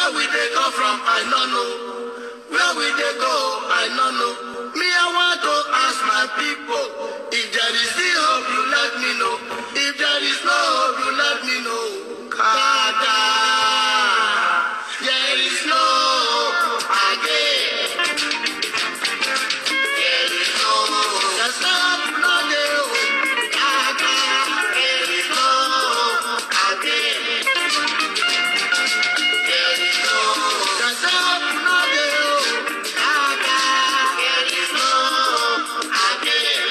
Where we they come from, I don't know. Where we they go, I don't know. Me, I want to ask my people. If there is still hope, you let me know. If there is no hope, you let me know. Kada, there is no hope again. There is no hope. There's no hope, no day. Kada, there is no hope again. There is no hope. There's no hope, no day. Kada, there is no hope again.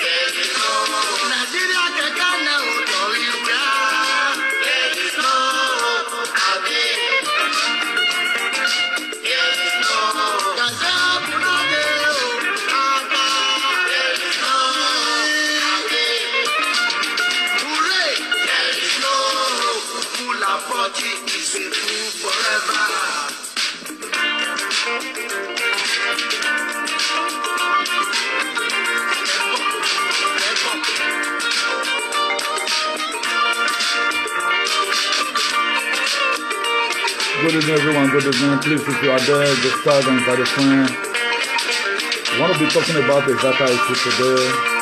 There is no hope. Nigeria can now to you. There is no hope again. There is no hope. There's no hope, no day. Kada, there is no hope again. Hooray! There is no hope. Full of 40 is a fool forever. Good evening, everyone. Good evening. Please, if you are there, just start and invite a friend. I want to be talking about the Zaka issue today.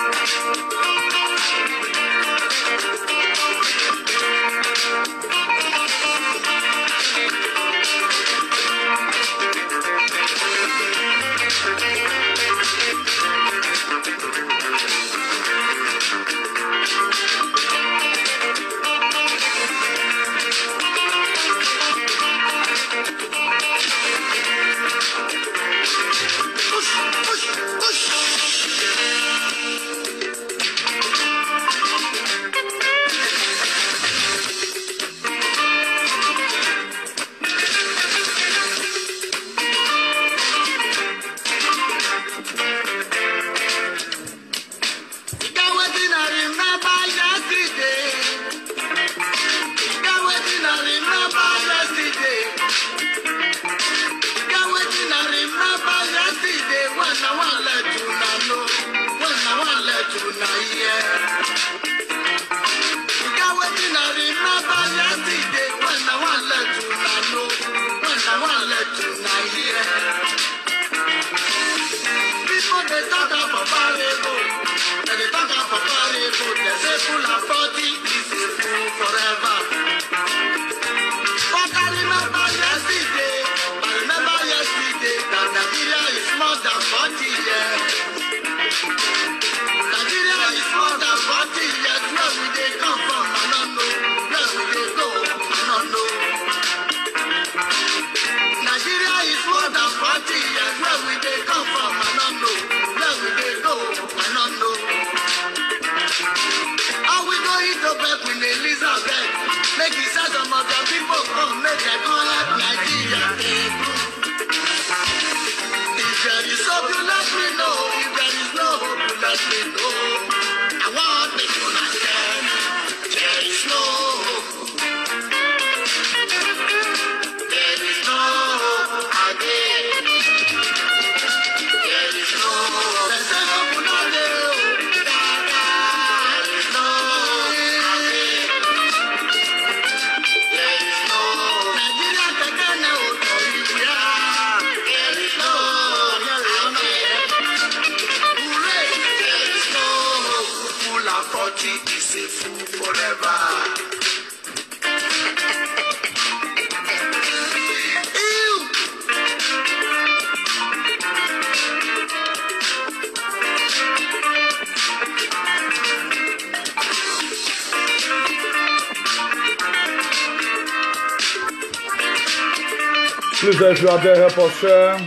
Please, if you are there, help us share.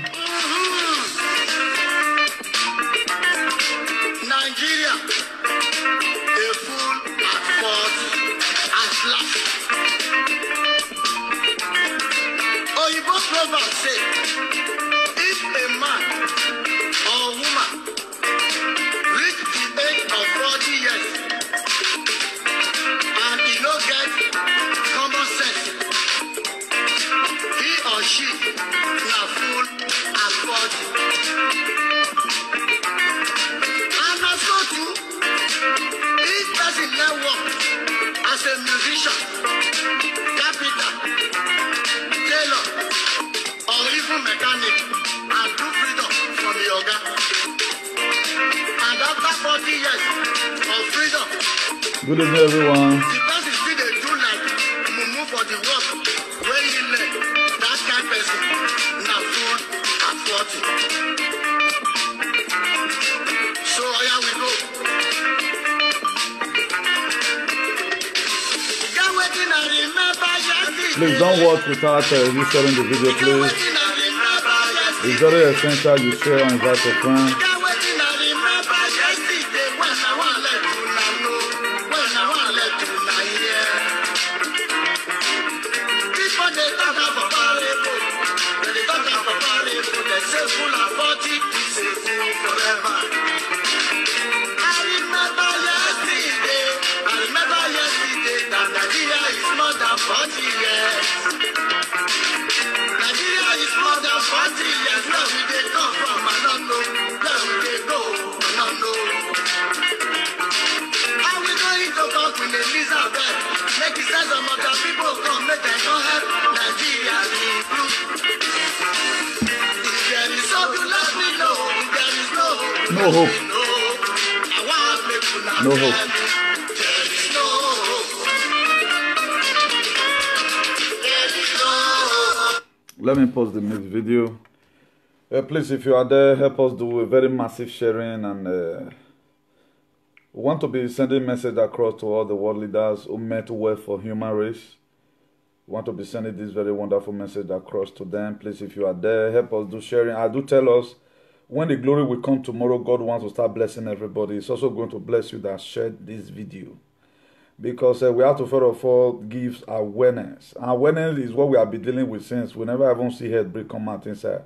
Nigeria, a fool at fault at last. Oyibo proverb say, if a man or woman reach the age of 40 years and he no get common sense, he or she na fool at 40. And as so too, each person learn work as a musician, carpenter, Good evening, everyone. The person still dey do like mumu for the work wey he learn. That kind person na fool at 40. So here we go. Get wetin I remember yesterday. Please don't watch without you sharing the video, Get please. wetin I remember yesterday. It's very essential you share and invite a friend. Get wetin I remember yesterday when I wan let una know, when I wan let una hear. People dey talk am for parable, they talk am for parable. They say fool at 40 is a fool forever. I remember yesterday that Nigeria is more than 40 years. Nigeria is more than 40 years. Where we dey come from, I don't know. Where we dey go, I don't know. How we going to talk with Elizabeth? Make it sense some other people come, make them come help Nigeria improve. If there is hope, you let me know. If there is no hope, No hope. I want make una No tell hope. me. There is no hope. There is no hope. Let me pause the next video. Please, if you are there, help us do a very massive sharing, and we want to be sending message across to all the world leaders who meant well for human race. We want to be sending this very wonderful message across to them. Please, if you are there, help us do sharing. I do tell us when the glory will come tomorrow, God wants to start blessing everybody. It's also going to bless you that shared this video. Because we have to first of all give awareness. Awareness is what we have been dealing with since we never even see heartbreak come out inside.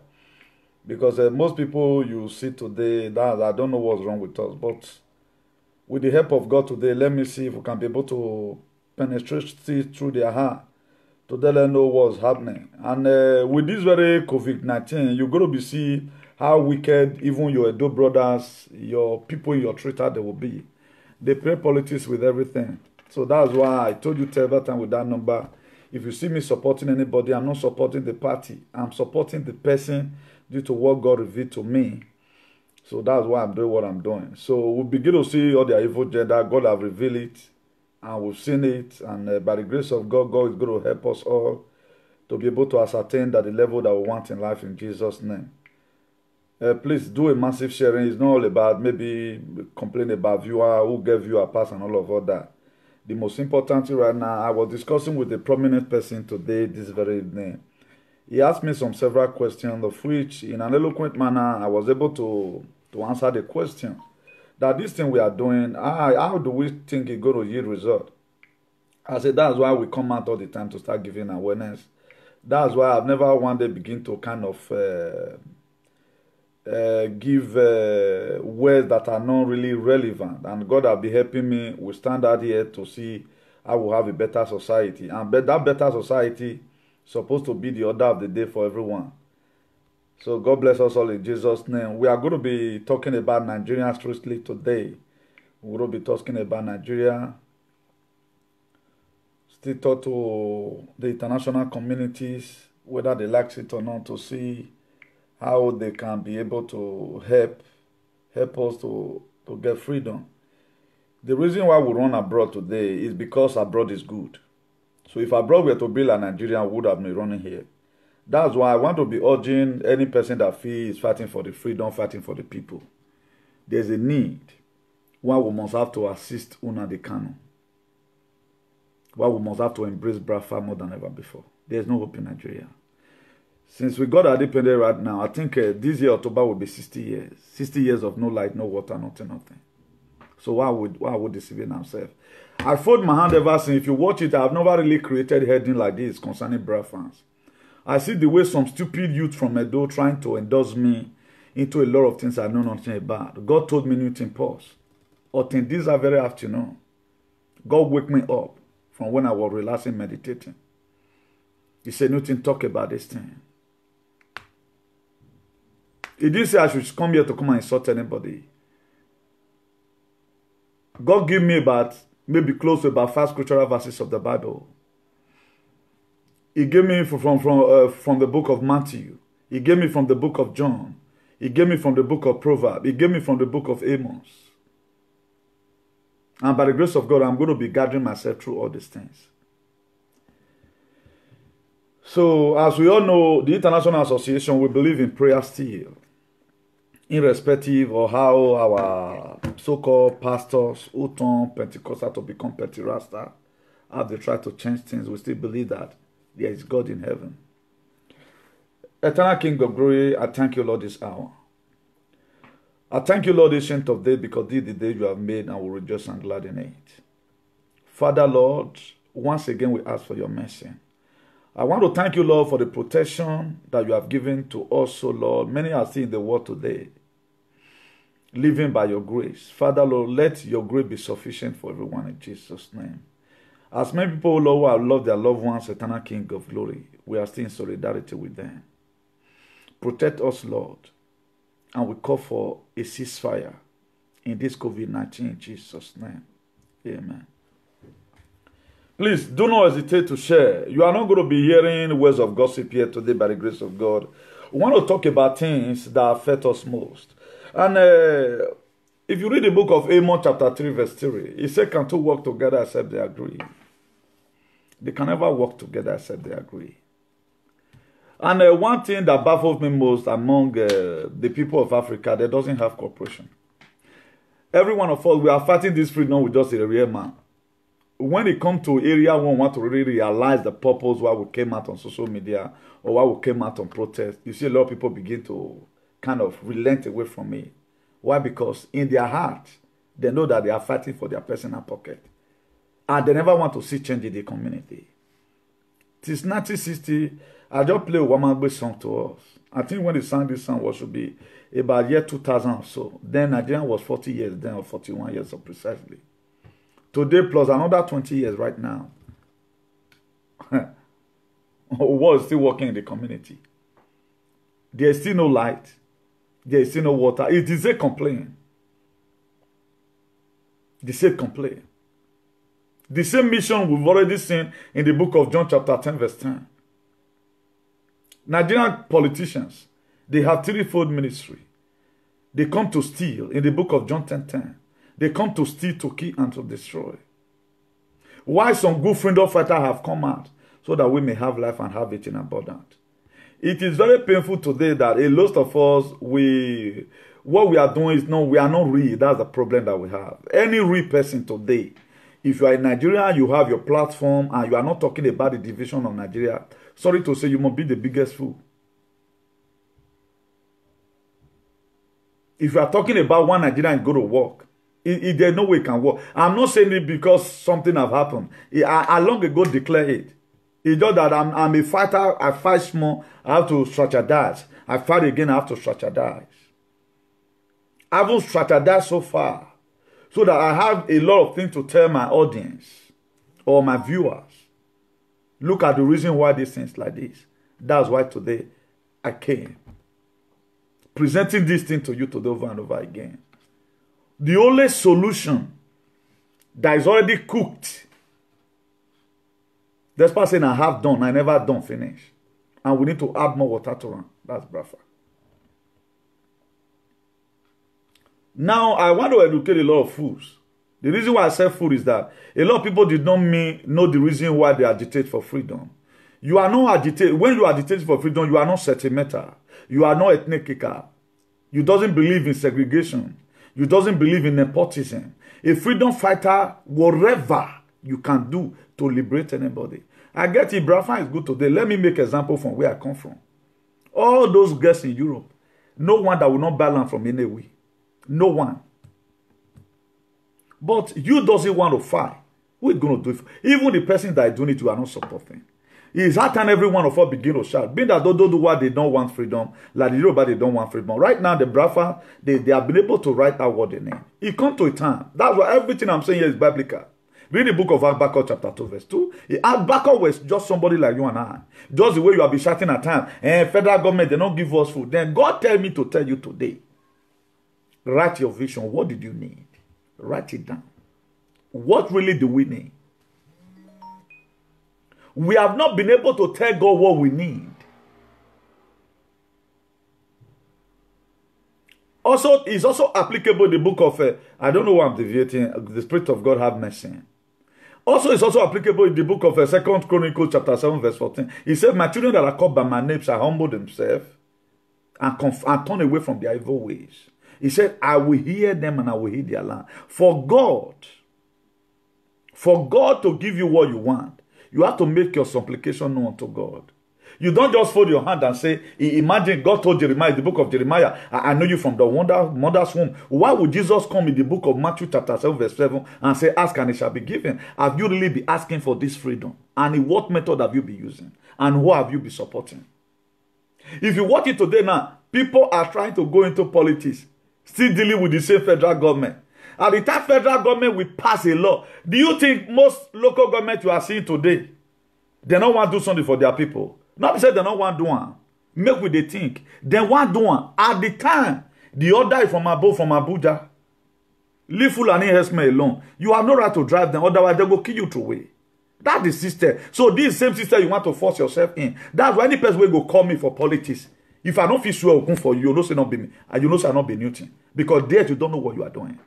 Because most people you see today, that I don't know what's wrong with us, but with the help of God today, let me see if we can be able to penetrate through their heart to let them know what's happening. And with this very COVID-19, you're going to be see how wicked even your Edo brothers, your people in your treater, they will be. They play politics with everything. So that's why I told you every time with that number. If you see me supporting anybody, I'm not supporting the party. I'm supporting the person due to what God revealed to me. So that's why I'm doing what I'm doing. So we'll begin to see all their evil agenda. God have revealed it, and we've seen it. And by the grace of God, God is going to help us all to be able to ascertain that the level that we want in life in Jesus' name. Please do a massive sharing. It's not all about maybe complain about viewer, who gave viewer pass and all of that. The most important thing right now, I was discussing with a prominent person today, this very evening. He asked me several questions, of which in an eloquent manner, I was able to answer the question. That this thing we are doing, how do we think it's going to yield result? I said, that's why we come out all the time to start giving awareness. That's why I've never one day begin to kind of give words that are not really relevant, and God will be helping me. We stand out here to see how we have a better society, and that better society is supposed to be the order of the day for everyone. So God bless us all in Jesus' name. We are going to be talking about Nigeria strictly today. We're going to be talking about Nigeria. Still talk to the international communities, whether they like it or not, to see how they can be able to help us to get freedom. The reason why we run abroad today is because abroad is good. So if abroad were to be like Nigeria, we would have been running here. That's why I want to be urging any person that feels fighting for the freedom, fighting for the people. There's a need why we must have to assist Nnamdi Kanu. Why we must have to embrace Biafra more than ever before. There's no hope in Nigeria. Since we got our independence right now, I think this year, October, will be 60 years. 60 years of no light, no water, nothing. So why would deceiving ourselves? I fold my hand ever since. If you watch it, I've never really created heading like this concerning Biafrans. I see the way some stupid youth from Edo trying to endorse me into a lot of things I know nothing about. God told me Newton pause. Or this very afternoon, God wake me up from when I was relaxing, meditating. He said, Newton, talk about this thing. He didn't say I should come here to come and insult anybody. God gave me about, maybe close to about 5 scriptural verses of the Bible. He gave me from the book of Matthew. He gave me from the book of John. He gave me from the book of Proverbs. He gave me from the book of Amos. And by the grace of God, I'm going to be gathering myself through all these things. So, as we all know, the International Association, we believe in prayer still, irrespective of how our so-called pastors who turn Pentecostal to become Pentirasta, how they try to change things, we still believe that there is God in heaven. Eternal King of Glory, I thank you, Lord, this hour. I thank you, Lord, ancient of days, because this is the day you have made, and will rejoice and glad in it. Father, Lord, once again we ask for your mercy. I want to thank you, Lord, for the protection that you have given to us, O Lord. Many are still in the world today, living by your grace. Father, Lord, let your grace be sufficient for everyone in Jesus' name. As many people, Lord, who have loved their loved ones, Eternal King of Glory, we are still in solidarity with them. Protect us, Lord, and we call for a ceasefire in this COVID-19 in Jesus' name. Amen. Please do not hesitate to share. You are not going to be hearing words of gossip here today by the grace of God. We want to talk about things that affect us most. And if you read the book of Amos chapter 3 verse 3, it says, can two work together except they agree? They can never work together except they agree. And one thing that baffles me most among the people of Africa, they doesn't have cooperation. Every one of us, we are fighting this freedom with just a real man. When it comes to area one want to really realize the purpose why we came out on social media or why we came out on protest, you see a lot of people begin to kind of relent away from it. Why? Because in their heart, they know that they are fighting for their personal pocket. And they never want to see change in the community. Since 1960, I just played a Wamagbe song to us. I think when they sang this song was should be about year 2000 or so. Then Nigeria was 40 years then, or 41 years so precisely. Today plus another 20 years right now. War is still working in the community. There is still no light. There is still no water. It is a complaint. The same complaint. The same mission we've already seen in the book of John chapter 10 verse 10. Nigerian politicians, they have threefold ministry. They come to steal in the book of John 10:10. They come to steal, to kill, and to destroy. Why some good freedom fighters have come out? So that we may have life and have it in abundance. It is very painful today that a lot of us, what we are doing is we are not real. That's the problem that we have. Any real person today, if you are in Nigeria, you have your platform, and you are not talking about the division of Nigeria, sorry to say, you must be the biggest fool. If you are talking about one Nigerian go to work, there's no way it can work. I'm not saying it because something have happened. I long ago declared it. It's just that I'm a fighter. I fight small. I have to strategize. I fight again. I have to strategize. I haven't strategized so far, so that I have a lot of things to tell my audience or my viewers. Look at the reason why these things like this. That's why today I came, presenting this thing to you today over and over again. The only solution that is already cooked. This person I have done, I never done finish. And we need to add more water to run. That's Brafa. Now, I want to educate a lot of fools. The reason why I say fool is that a lot of people did not know the reason why they agitate for freedom. You are not agitated. When you agitate for freedom, you are not sentimental. You are not ethnical. You doesn't believe in segregation. You doesn't believe in nepotism. A freedom fighter, whatever you can do to liberate anybody. I get it, Brafa is good today. Let me make an example from where I come from. All those girls in Europe, no one that will not buy land from any way. No one. But you doesn't want to fight. Who is going to do it? Even the person that is doing it, you are not supporting. It's hard time every one of us begin to shout. Being that they don't do what they don't want freedom, like the Yoruba, they don't want freedom. Right now, the Brafa, they have been able to write out what they need. It comes to a time. That's why everything I'm saying here is biblical. Read the book of Habakkuk chapter 2 verse 2. Habakkuk was just somebody like you and I. Just the way you have been shouting at times. Federal government, they don't give us food. Then God tell me to tell you today. Write your vision. What did you need? Write it down. What really do we need? We have not been able to tell God what we need. Also, it's also applicable in the book of, I don't know why I'm deviating, the Spirit of God have mercy. Also, it's also applicable in the book of 2 Chronicles chapter 7 verse 14. He said, my children that are called by my name shall humble themselves and turn away from their evil ways. He said, I will hear them and I will heal their land. For God to give you what you want, you have to make your supplication known to God. You don't just fold your hand and say, imagine God told Jeremiah in the book of Jeremiah, I know you from the mother's womb. Why would Jesus come in the book of Matthew chapter 7 verse 7 and say, ask and it shall be given? Have you really been asking for this freedom? And in what method have you been using? And who have you been supporting? If you watch it today now, people are trying to go into politics, still dealing with the same federal government. At the time federal government will pass a law, do you think most local government you are seeing today, they don't want to do something for their people? Not say they don't want to do one. Make with they think. They want to do one. At the time, the order is from above, from Abuja. Leave Fulani herdsmen alone. You have no right to drive them, otherwise they will kill you away. That's the system. So this same system you want to force yourself in. That's why any person will go call me for politics. If I don't feel sure I'll come for you, you know say not be me. And you know say not be Newton. Because there you don't know what you are doing.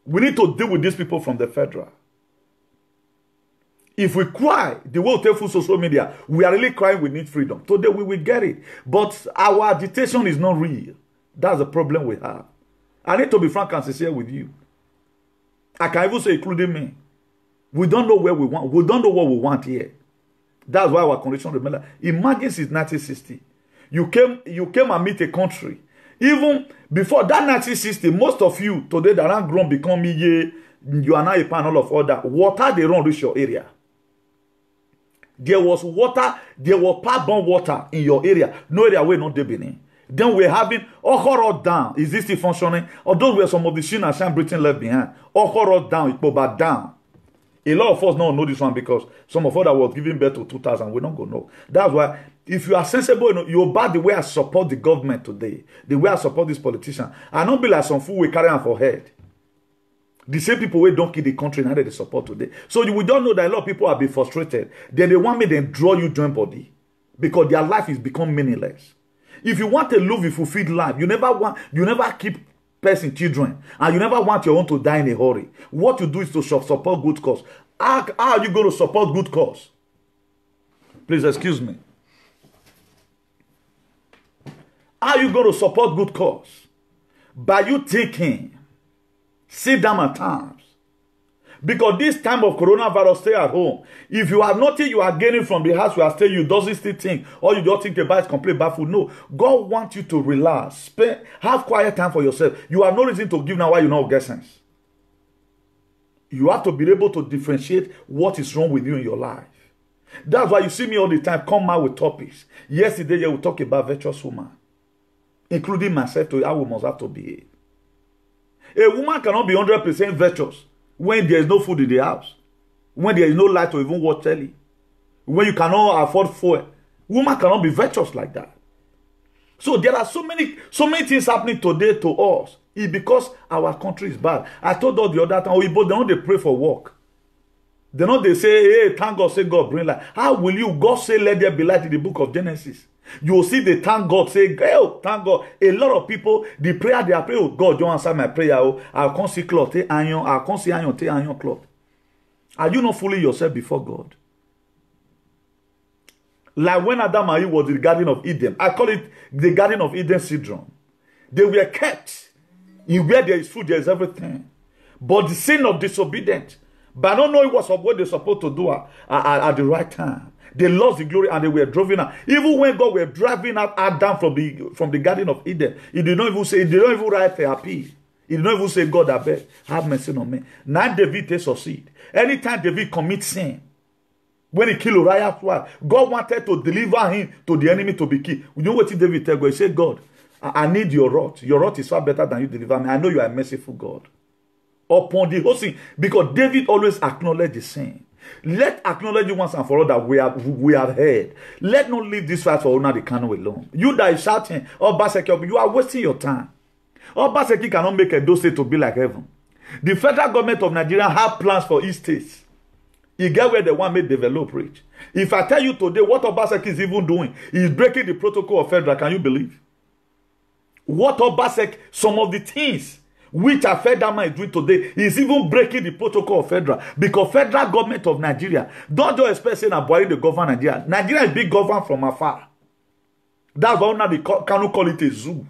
We need to deal with these people from the federal. If we cry, the way we take full social media, we are really crying we need freedom. Today we will get it. But our agitation is not real. That's the problem we have. I need to be frank and sincere with you. I can even say including me. We don't know where we want. We don't know what we want here. That's why our condition remains. Imagine since 1960. You came and meet a country. Even before that 1960, most of you today that are grown become you are now a panel of order. Water they don't reach your area. There was water, there was pipe-borne water in your area. No area where not Benin. Then we're having Okoro down. Is this still functioning? Although we have some of the Shin and Shan Britain left behind. Okoro down, Ikpoba down. A lot of us don't know this one because some of us that was giving birth to 2000, we don't go know. That's why if you are sensible, you obey the way I support the government today, the way I support this politician. I don't be like some fool we carry on for head. The same people who don't kill the country now that they support today. So we don't know that a lot of people have been frustrated. Then they want me to draw you joint body because their life is become meaningless. If you want to live a fulfilled life, you never keep person children, and you never want your own to die in a hurry. What you do is to support good cause. How are you going to support good cause? Please excuse me. How are you going to support good cause? By you thinking, sit down at times. Because this time of coronavirus, stay at home. If you have nothing you are gaining from the house you are staying, you doesn't still think, or you don't think about it, complete bad food. No. God wants you to relax. Have quiet time for yourself. You have no reason to give now why you not get sense. You have to be able to differentiate what is wrong with you in your life. That's why you see me all the time come out with topics. Yesterday, we talk about virtuous woman, including myself, to how we must have to behave. A woman cannot be 100% virtuous when there is no food in the house, when there is no light to even watch telly, when you cannot afford fuel. Woman cannot be virtuous like that. So there are so many things happening today to us. It's because our country is bad. I told all the other time, they don't pray for work. They don't they say, hey, thank God, say God bring light. How will you? God say, let there be light in the book of Genesis. You will see the thank God say, oh, thank God. A lot of people, the prayer they are praying, oh, God, don't answer my prayer. Oh, I'll come see cloth, take iron, I'll come see iron, take iron cloth. Are you not fooling yourself before God? Like when Adam and Eve was in the Garden of Eden. I call it the Garden of Eden syndrome. They were kept. In where there is food, there is everything. But the sin of disobedience, but I don't know what they're supposed to do at the right time. They lost the glory and they were driven out. Even when God were driving out Adam from the Garden of Eden, he did not even write therapy. He did not even say, God, I beg, have mercy on me. Now David they succeed. Anytime David commits sin, when he killed Uriah's wife, God wanted to deliver him to the enemy to be killed. You know what David tell God? He said, God, I need your wrath. Your wrath is far better than you deliver me. I know you are a merciful God. Upon the whole thing, because David always acknowledged the sin. Let acknowledge you once and for all that we have heard. Let not leave this fight for Una the Kano alone. You that is shouting, oh Baseki, you are wasting your time. Oh Baseki cannot make a state to be like heaven. The federal government of Nigeria have plans for each states. You get where they want me to develop rich. If I tell you today what Obaseki is even doing, he is breaking the protocol of federal, can you believe? What Obasek, some of the things which a federal man is doing today is even breaking the protocol of federal, because federal government of Nigeria don't just expect saying Buhari the govern Nigeria. Nigeria is being governed from afar. That's why now they cannot call it a zoo,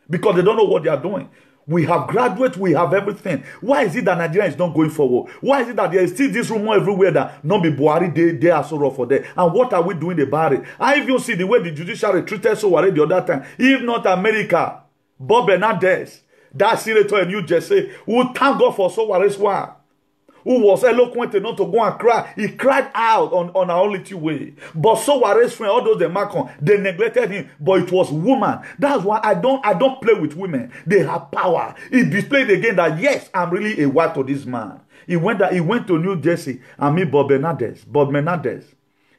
because they don't know what they are doing. We have graduates, we have everything. Why is it that Nigeria is not going forward? Why is it that there is still this rumor everywhere that not be Buhari, they are so rough for them? And what are we doing about it? I even see the way the judiciary treated Sowore the other time. If not America, Bob Bernardes, that senator in New Jersey, who thank God for Soware's wife, who was eloquent enough to go and cry. He cried out on our only way. But Soware's friend, all those they Macron, they neglected him. But it was woman. That's why I don't play with women. They have power. He displayed again that yes, I'm really a wife to this man. He went to New Jersey and meet Bob Menendez,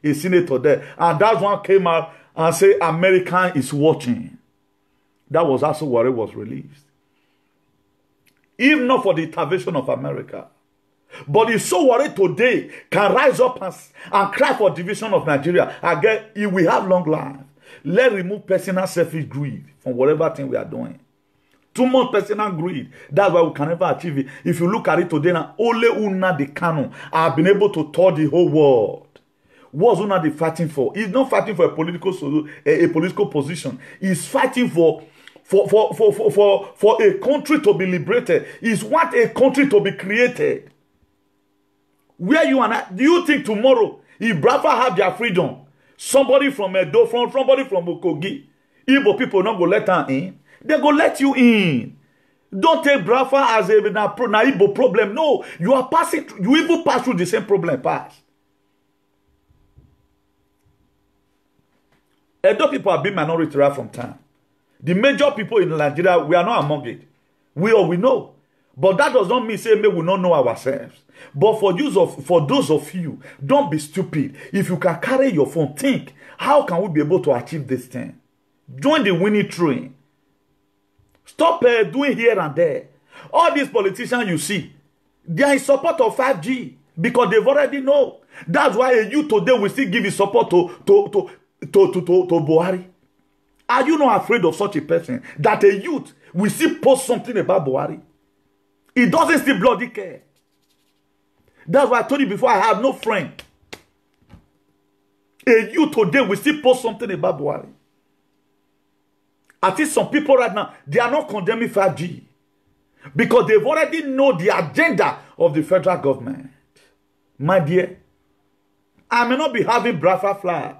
a senator there. And that one came out and said, American is watching. That was also where it was released. If not for the intervention of America. But if Sowore today can rise up and cry for division of Nigeria, again, he will have long life. Let's remove personal selfish greed from whatever thing we are doing. Too much personal greed. That's why we can never achieve it. If you look at it today now, only Una the Kanu have been able to tour the whole world. What's Una the fighting for? He's not fighting for a political position. He's fighting for a country to be liberated. He's want a country to be created. Where you and I, do you think tomorrow, if Biafra have their freedom, somebody from Edo, somebody from Okogi, Igbo people not go let her in? They go let you in. Don't take Biafra as a Igbo problem. No, you are passing, you even pass through the same problem. Pass. Edo people have been minority right from time. The major people in Nigeria, we are not among it. We know. But that does not mean say we will not know ourselves. But for those of you, don't be stupid. If you can carry your phone, think, how can we be able to achieve this thing? Join the winning train. Stop doing here and there. All these politicians you see, they are in support of 5G because they've already know. That's why a youth today will still give his support to Buhari. Are you not afraid of such a person that a youth will still post something about Buhari? He doesn't still bloody care. That's why I told you before, I have no friend. A youth today will still post something about Buhari. I think some people right now, they are not condemning 5G because they've already know the agenda of the federal government. My dear, I may not be having Biafra flag.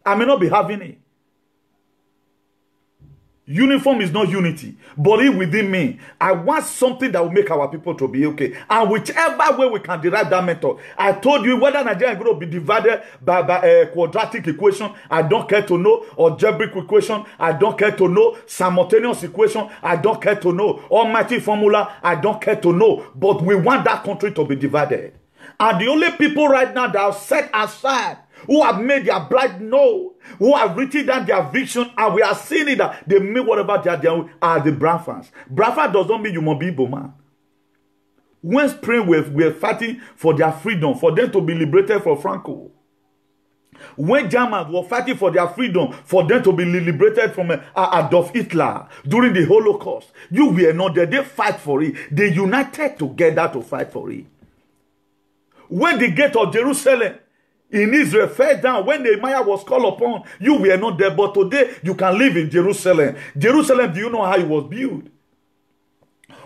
I may not be having it. Uniform is not unity, but it within me. I want something that will make our people to be okay. And whichever way we can derive that method. I told you whether Nigeria is going to be divided by a quadratic equation, I don't care to know, or algebraic equation, I don't care to know, simultaneous equation, I don't care to know, almighty formula, I don't care to know. But we want that country to be divided. And the only people right now that are set aside, who have made their blood know, who have written down their vision, and we are seeing it that they make whatever they are doing, are the Biafrans. Biafra does not mean you must be Igbo man. When Spain were fighting for their freedom, for them to be liberated from Franco. When Germans were fighting for their freedom, for them to be liberated from Adolf Hitler during the Holocaust, you were not there. They fight for it. They united together to fight for it. When the gate of Jerusalem in Israel fell down, when Nehemiah was called upon, you were not there. But today, you can live in Jerusalem. Jerusalem, do you know how it was built?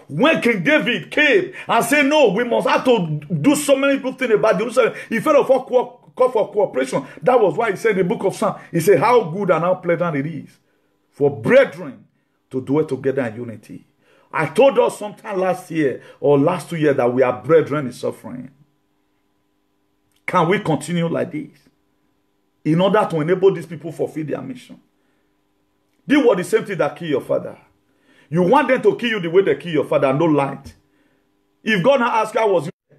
When King David came and said, no, we must have to do so many good things about Jerusalem, he felt of call for cooperation. That was why he said in the book of Psalms, he said, how good and how pleasant it is for brethren to dwell together in unity. I told us sometime last year or last 2 years that we are brethren in suffering. Can we continue like this in order to enable these people fulfill their mission? This was the same thing that killed your father. You want them to kill you the way they kill your father, no light. If God now ask you, how was you?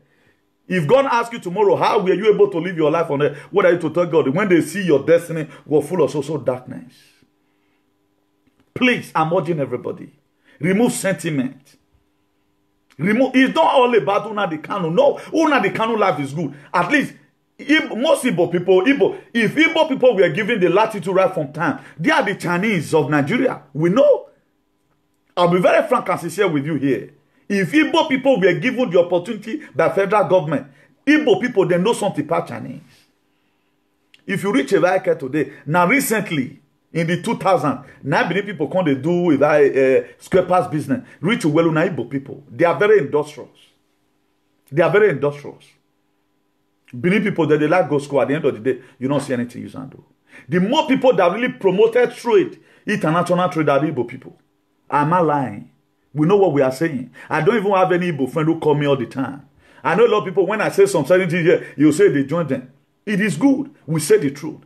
If God ask you tomorrow, how were you able to live your life on earth? What are you to tell God? When they see your destiny was full of social darkness. Please, I'm urging everybody. Remove sentiment. It's not all about Una the Kanu. No, Una the Kanu life is good. At least, most Igbo people, if Igbo people were given the latitude right from time, they are the Chinese of Nigeria. We know. I'll be very frank and sincere with you here. If Igbo people were given the opportunity by federal government, Igbo people, they know something about Chinese. If you reach a vehicle today, now recently, in the 2000s, now many people come to do with square pass business. Reach well na Igbo people. They are very industrious. They are very industrious. Benin people that they like go school, at the end of the day, you don't see anything you can do. The more people that really promoted trade, international trade, are Igbo people. I'm not lying. We know what we are saying. I don't even have any Igbo friend who call me all the time. I know a lot of people, when I say some certain things here, you say they join them. It is good. We say the truth.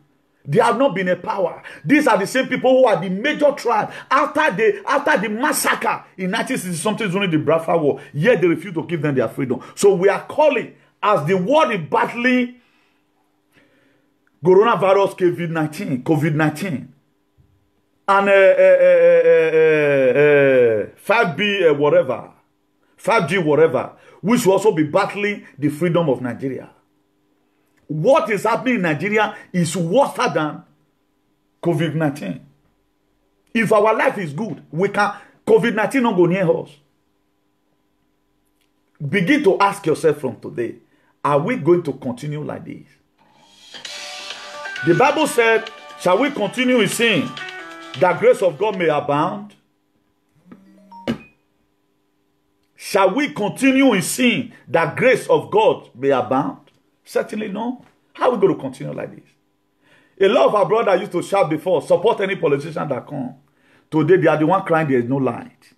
They have not been a power. These are the same people who are the major tribe after the massacre in 1960-something during the Biafra War. Yet they refuse to give them their freedom. So we are calling, as the world is battling coronavirus, COVID-19, and 5B whatever, 5G whatever, which will also be battling the freedom of Nigeria. What is happening in Nigeria is worse than COVID-19. If our life is good, we can, COVID-19 not go near us. Begin to ask yourself from today, are we going to continue like this? The Bible said, shall we continue in sin, that grace of God may abound? Shall we continue in sin, that grace of God may abound? Certainly no. How are we going to continue like this? A lot of our brothers used to shout before, support any politician that come. Today they are the one crying there is no light.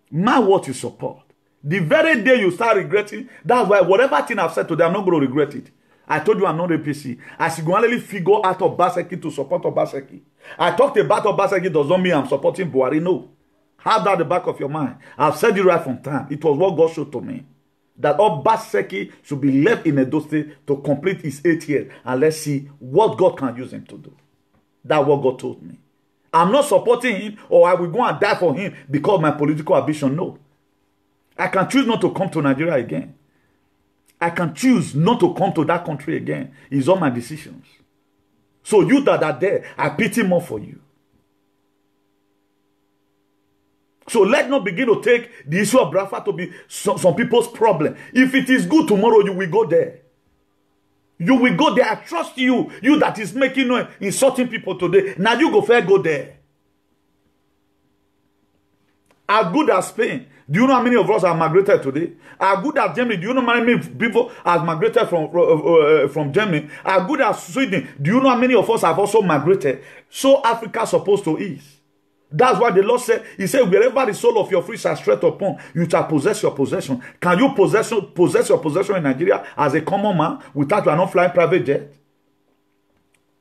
Mind what you support. The very day you start regretting, that's why whatever thing I've said today, I'm not going to regret it. I told you I'm not a PC. I should go and figure out Obaseki to support Obaseki. I talked about Obaseki does not mean I'm supporting Buhari. No. Have that at the back of your mind. I've said it right from time. It was what God showed to me. That Obaseki should be left in Edo State to complete his 8 years. And let's see what God can use him to do. That's what God told me. I'm not supporting him or I will go and die for him because of my political ambition. No. I can choose not to come to Nigeria again. I can choose not to come to that country again. It's all my decisions. So you that are there, I pity more for you. So let's not begin to take the issue of Biafra to be some people's problem. If it is good tomorrow, you will go there. You will go there. I trust you. You that is making noise, insulting people today. Now you go fair, go there. As good as Spain. Do you know how many of us are migrated today? As good as Germany. Do you know how many people have migrated from Germany? As good as Sweden. Do you know how many of us have also migrated? So Africa is supposed to ease. That's why the Lord said, he said, wherever the soul of your feet shall stretch upon, you shall possess your possession. Can you possess your possession in Nigeria as a common man without you are not flying private jet?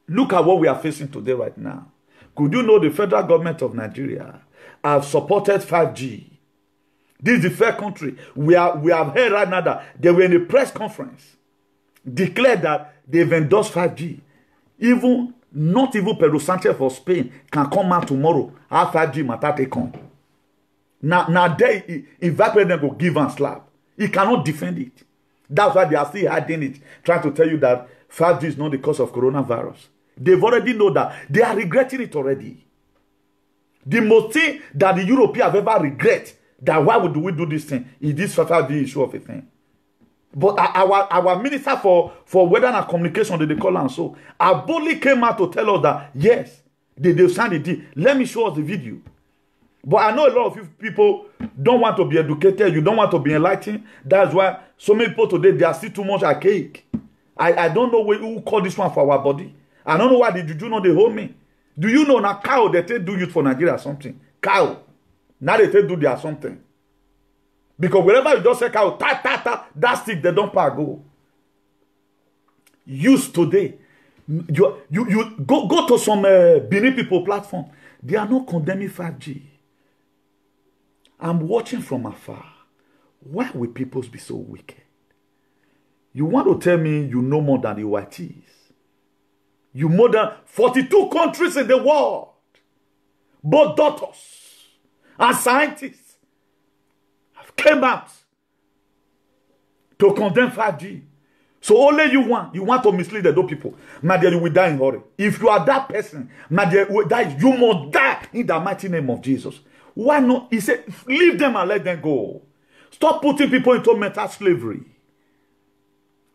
Look at what we are facing today right now. Could you know the federal government of Nigeria have supported 5G? This is the fair country. We have heard right now that they were in a press conference, declared that they've endorsed 5G. Not even Pedro Sanchez for Spain can come out tomorrow after 5G matter take on. Now they evaporate them go give and slap. He cannot defend it. That's why they are still hiding it, trying to tell you that 5G is not the cause of coronavirus. They've already know that. They are regretting it already. The most thing that the Europeans have ever regret, that why would we do this thing, is this 5G issue of a thing. But our minister for weather and communication, they call and so, boldly came out to tell us that, yes, they signed the deal. Let me show us the video. But I know a lot of you people don't want to be educated. You don't want to be enlightened. That's why so many people today, they are still too much archaic. I don't know who called this one for our body. I don't know why did you know they hold me. Do you know now cow they take do use for Nigeria or something? Cow. Now they take do there something. Because wherever you just say cow, that stick, they don't pack go. Use today. You go to some Benin people platform. They are not condemning 5G. I'm watching from afar. Why will people be so wicked? You want to tell me you know more than the whiteys? You more than 42 countries in the world. Both doctors and scientists came out to condemn 5G. So only you want to mislead the people. My dear, you will die in hurry. If you are that person, my dear, you must die in the mighty name of Jesus. Why not? He said, leave them and let them go. Stop putting people into mental slavery.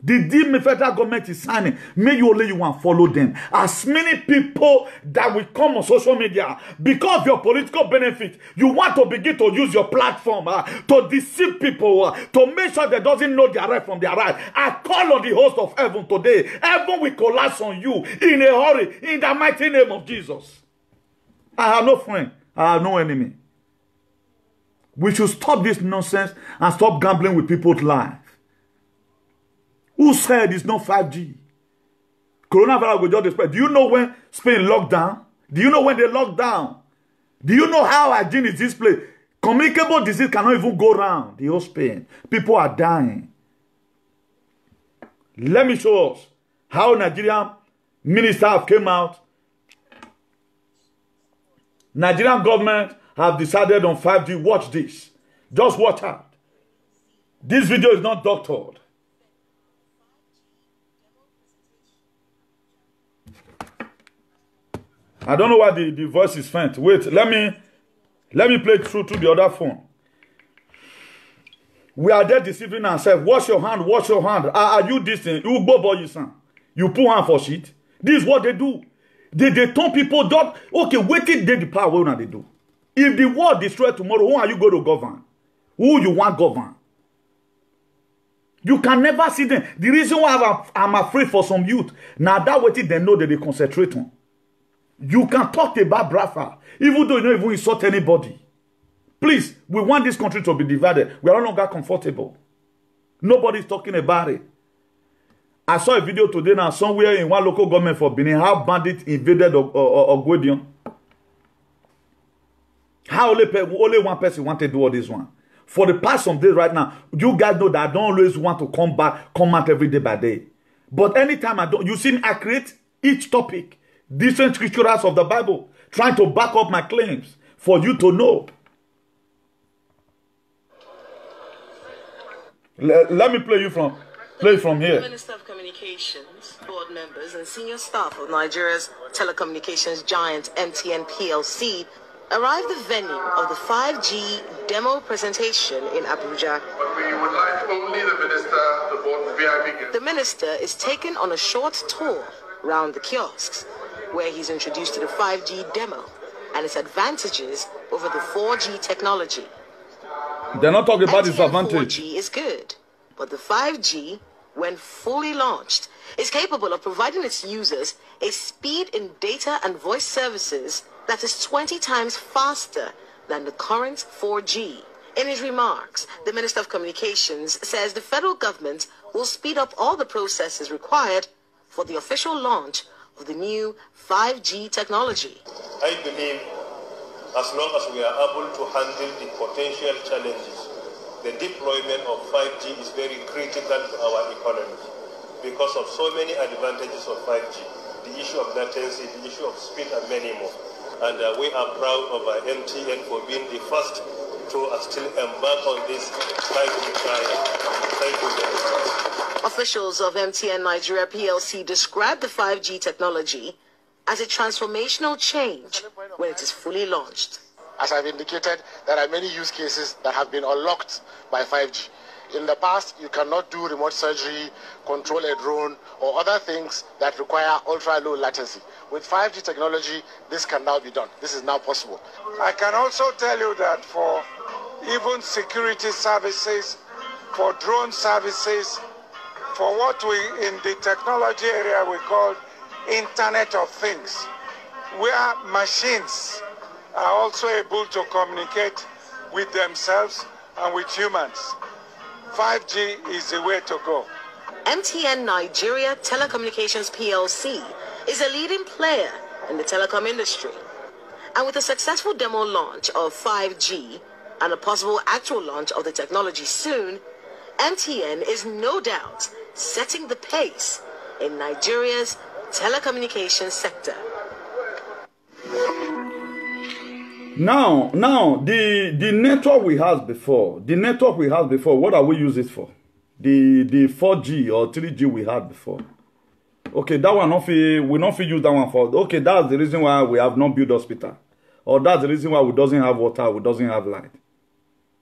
The deal the federal government is signing, may you only you want follow them. As many people that will come on social media because of your political benefit, you want to begin to use your platform to deceive people, to make sure they doesn't know their right from their right. I call on the host of heaven today. Heaven will collapse on you in a hurry in the mighty name of Jesus. I have no friend. I have no enemy. We should stop this nonsense and stop gambling with people's lives. Who said it's not 5G? Coronavirus will just spread. Do you know when Spain locked down? Do you know when they locked down? Do you know how hygiene is this place? Communicable disease cannot even go around the whole Spain. People are dying. Let me show us how Nigerian ministers came out. Nigerian government have decided on 5G. Watch this. Just watch out. This video is not doctored. I don't know why the voice is faint. Wait, let me play it through to the other phone. We are there deceiving ourselves. Wash your hand, wash your hand. Are you this thing? You go boy, you son. You put hand for shit. This is what they do. They turn people don't. Okay, wait till they the power. What they do? If the world destroy tomorrow, who are you going to govern? Who you want govern? You can never see them. The reason why I'm afraid for some youth, now that way they know that they concentrate on. You can talk about Brafa, even though you don't even insult anybody. Please, we want this country to be divided. We are no longer comfortable. Nobody's talking about it. I saw a video today now somewhere in one local government for Benin, how bandits invaded Ogwedion. How only one person wanted to do all this one. For the past some days right now, you guys know that I don't always want to come out every day by day. But anytime I don't, you see me, I create each topic. Different scriptures of the Bible, trying to back up my claims for you to know. Let me play it from here. The Minister of Communications, board members, and senior staff of Nigeria's telecommunications giant MTN PLC arrived at the venue of the 5G demo presentation in Abuja. But we would like only the minister, the board, VIP guests. The minister is taken on a short tour round the kiosks, where he's introduced to the 5G demo and its advantages over the 4G technology. They're not talking about its advantage. 4G is good, but the 5G, when fully launched, is capable of providing its users a speed in data and voice services that is 20 times faster than the current 4G. In his remarks, the Minister of Communications says the federal government will speed up all the processes required for the official launch of the new 5G technology. I believe as long as we are able to handle the potential challenges, the deployment of 5G is very critical to our economy because of so many advantages of 5G, the issue of latency, the issue of speed, and many more. And we are proud of our MTN for being the first to still embark on this 5G trial. Thank you very much. Officials of MTN Nigeria PLC describe the 5G technology as a transformational change when it is fully launched. As I've indicated, there are many use cases that have been unlocked by 5G. In the past, you cannot do remote surgery, control a drone, or other things that require ultra-low latency. With 5G technology, this can now be done. This is now possible. I can also tell you that for even security services, for drone services, for what we in the technology area we call Internet of Things, where machines are also able to communicate with themselves and with humans. 5G is the way to go. MTN Nigeria Telecommunications PLC is a leading player in the telecom industry. And with a successful demo launch of 5G and a possible actual launch of the technology soon, MTN is no doubt setting the pace in Nigeria's telecommunications sector. Now, the network we had before, what are we using it for? The 4G or 3G we had before. Okay, that one we not use that one for. Okay, that's the reason why we have not built hospital or that's the reason why we doesn't have water, we doesn't have light.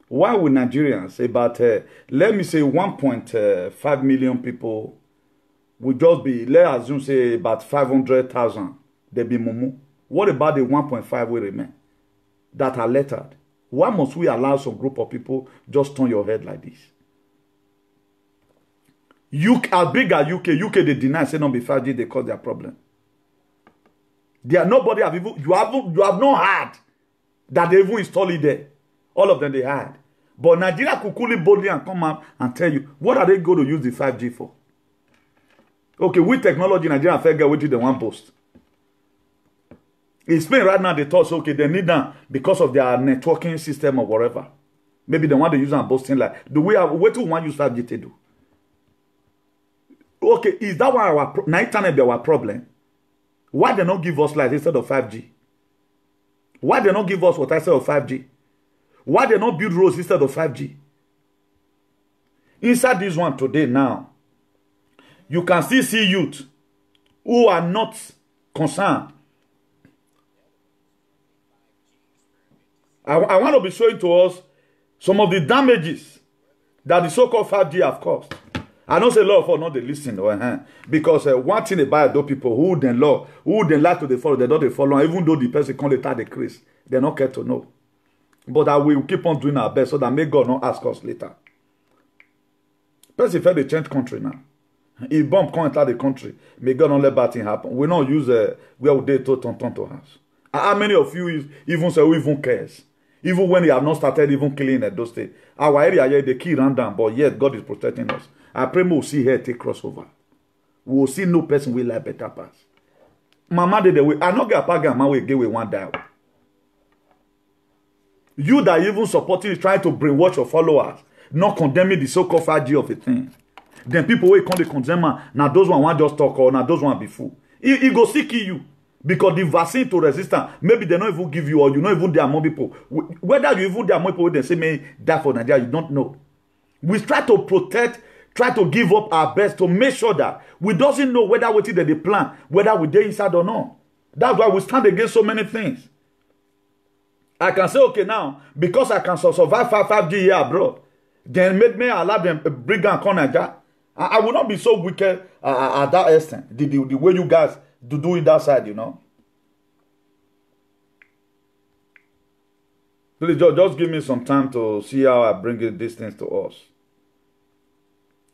Why would Nigerians, about, let me say 1.5 million people, would just be, let's assume, say, about 500,000, they be mumu. What about the 1.5 will remain that are lettered? Why must we allow some group of people just turn your head like this? As big as UK, they deny, say no be 5G, they cause their problem. There nobody have even, you have not heard that they even install it there. All of them they had. But Nigeria could cool it boldly and come out and tell you, what are they going to use the 5G for? Okay, with technology, Nigeria fair get with the one post. In Spain right now, they thought, okay, they need them because of their networking system or whatever. Maybe they want to use them boasting like, do we have, what do we want to use 5G to do? Okay, is that why our internet be our problem? Why they not give us light instead of 5G? Why they not give us water instead of 5G? Why they not build roads instead of 5G? Inside this one today now, you can still see youth who are not concerned. I want to be showing to us some of the damages that the so-called 5G have caused. I don't say a lot of us not they listen because one thing about those people who then law, who then like to they follow, they don't they follow, even though the person can't let the crease, they not care to know. But I will keep on doing our best so that may God not ask us later. Person they change country now. If bomb come enter the country, may God not let bad thing happen. We not use where would they to house. How many of you even say we even cares? Even when they have not started even killing at those states. Our area here they kill random, but yet God is protecting us. I pray we will see here take crossover. We will see no person will like better pass. Mama did the way. I not get a pagan man will give away one die. You that even supporting is trying to brainwash your followers, not condemning the so-called 5G of a thing. Then people will come to condemn now those one want just talk or now those one be fool. He go seek you. Because the vaccine to resistance, maybe they don't even give you or you know even there are more people. Whether you even there are more people, they say may die for Nigeria, you don't know. We try to protect, try to give up our best to make sure that we doesn't know whether what they plan, whether we dey inside or not. That's why we stand against so many things. I can say, okay, now, because I can survive 5G here abroad, then make me allow them bring and come Nigeria. I will not be so wicked at that extent. The way you guys do it that side, you know. Please just give me some time to see how I bring these things to us.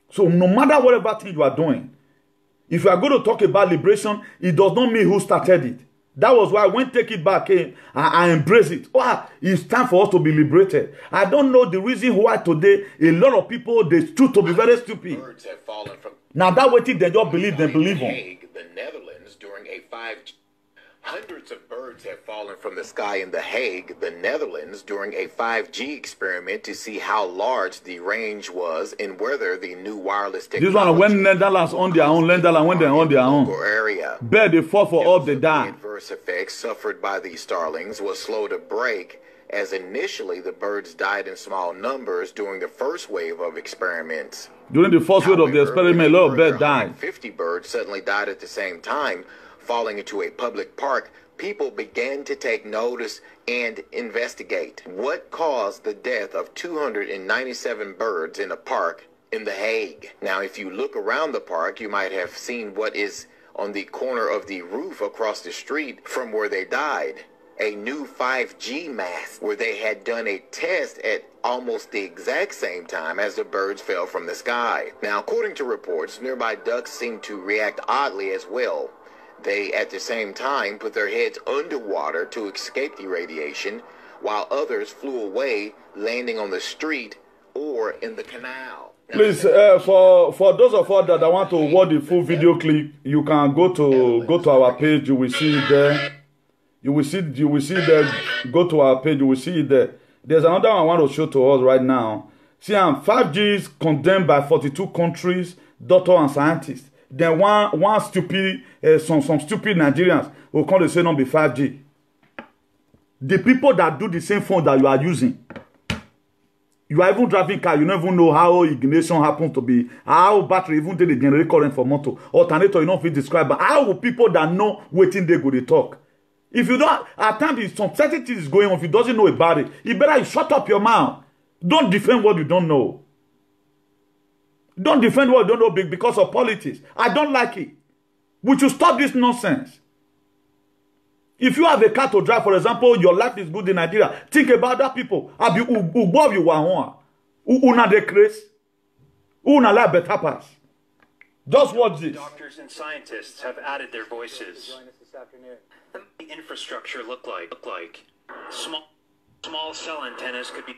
So no matter whatever thing you are doing, if you are going to talk about liberation, it does not mean who started it. That was why when take it back, I embrace it. Oh, it's time for us to be liberated. I don't know the reason why today a lot of people they choose to be very stupid. Birds have fallen from now that way they just believe they believe on. The Netherlands during a 5G. Hundreds of birds have fallen from the sky in The Hague, the Netherlands, during a 5G experiment to see how large the range was and whether the new wireless technology. This one when Netherlands on their own, Netherlands when they're on their own. Area. Bed they fall for all they die. The adverse effects suffered by the starlings was slow to break, as initially the birds died in small numbers during the first wave of experiments. During the first wave of the experiment, a lot of birds died. 50 birds suddenly died at the same time, falling into a public park. People began to take notice and investigate what caused the death of 297 birds in a park in The Hague. Now, if you look around the park, you might have seen what is on the corner of the roof across the street from where they died. A new 5G mast where they had done a test at almost the exact same time as the birds fell from the sky. Now, according to reports, nearby ducks seemed to react oddly as well. They, at the same time, put their heads underwater to escape the radiation, while others flew away, landing on the street or in the canal. Please, for those of us that want to watch the full video clip, you can go to our page. You will see it there. You will see there. Go to our page. You will see it there. There's another one I want to show to us right now. See, 5G is condemned by 42 countries, doctors and scientists. Then one stupid, some stupid Nigerians will come to say no be 5G. The people that do the same phone that you are using, you are even driving car, you don't even know how ignition happens to be, how battery even they generate current for motor, alternator you don't feel describe, but how will people that know waiting they go to talk? If you don't, at times some certain things is going on, if you doesn't know about it, you better shut up your mouth. Don't defend what you don't know. Don't defend what you don't know because of politics. I don't like it. We should stop this nonsense. If you have a car to drive, for example, your life is good in Nigeria, think about that people. Una decrease. Una la better pass. Just watch this. Doctors and scientists have added their voices. The infrastructure look like small cell antennas could be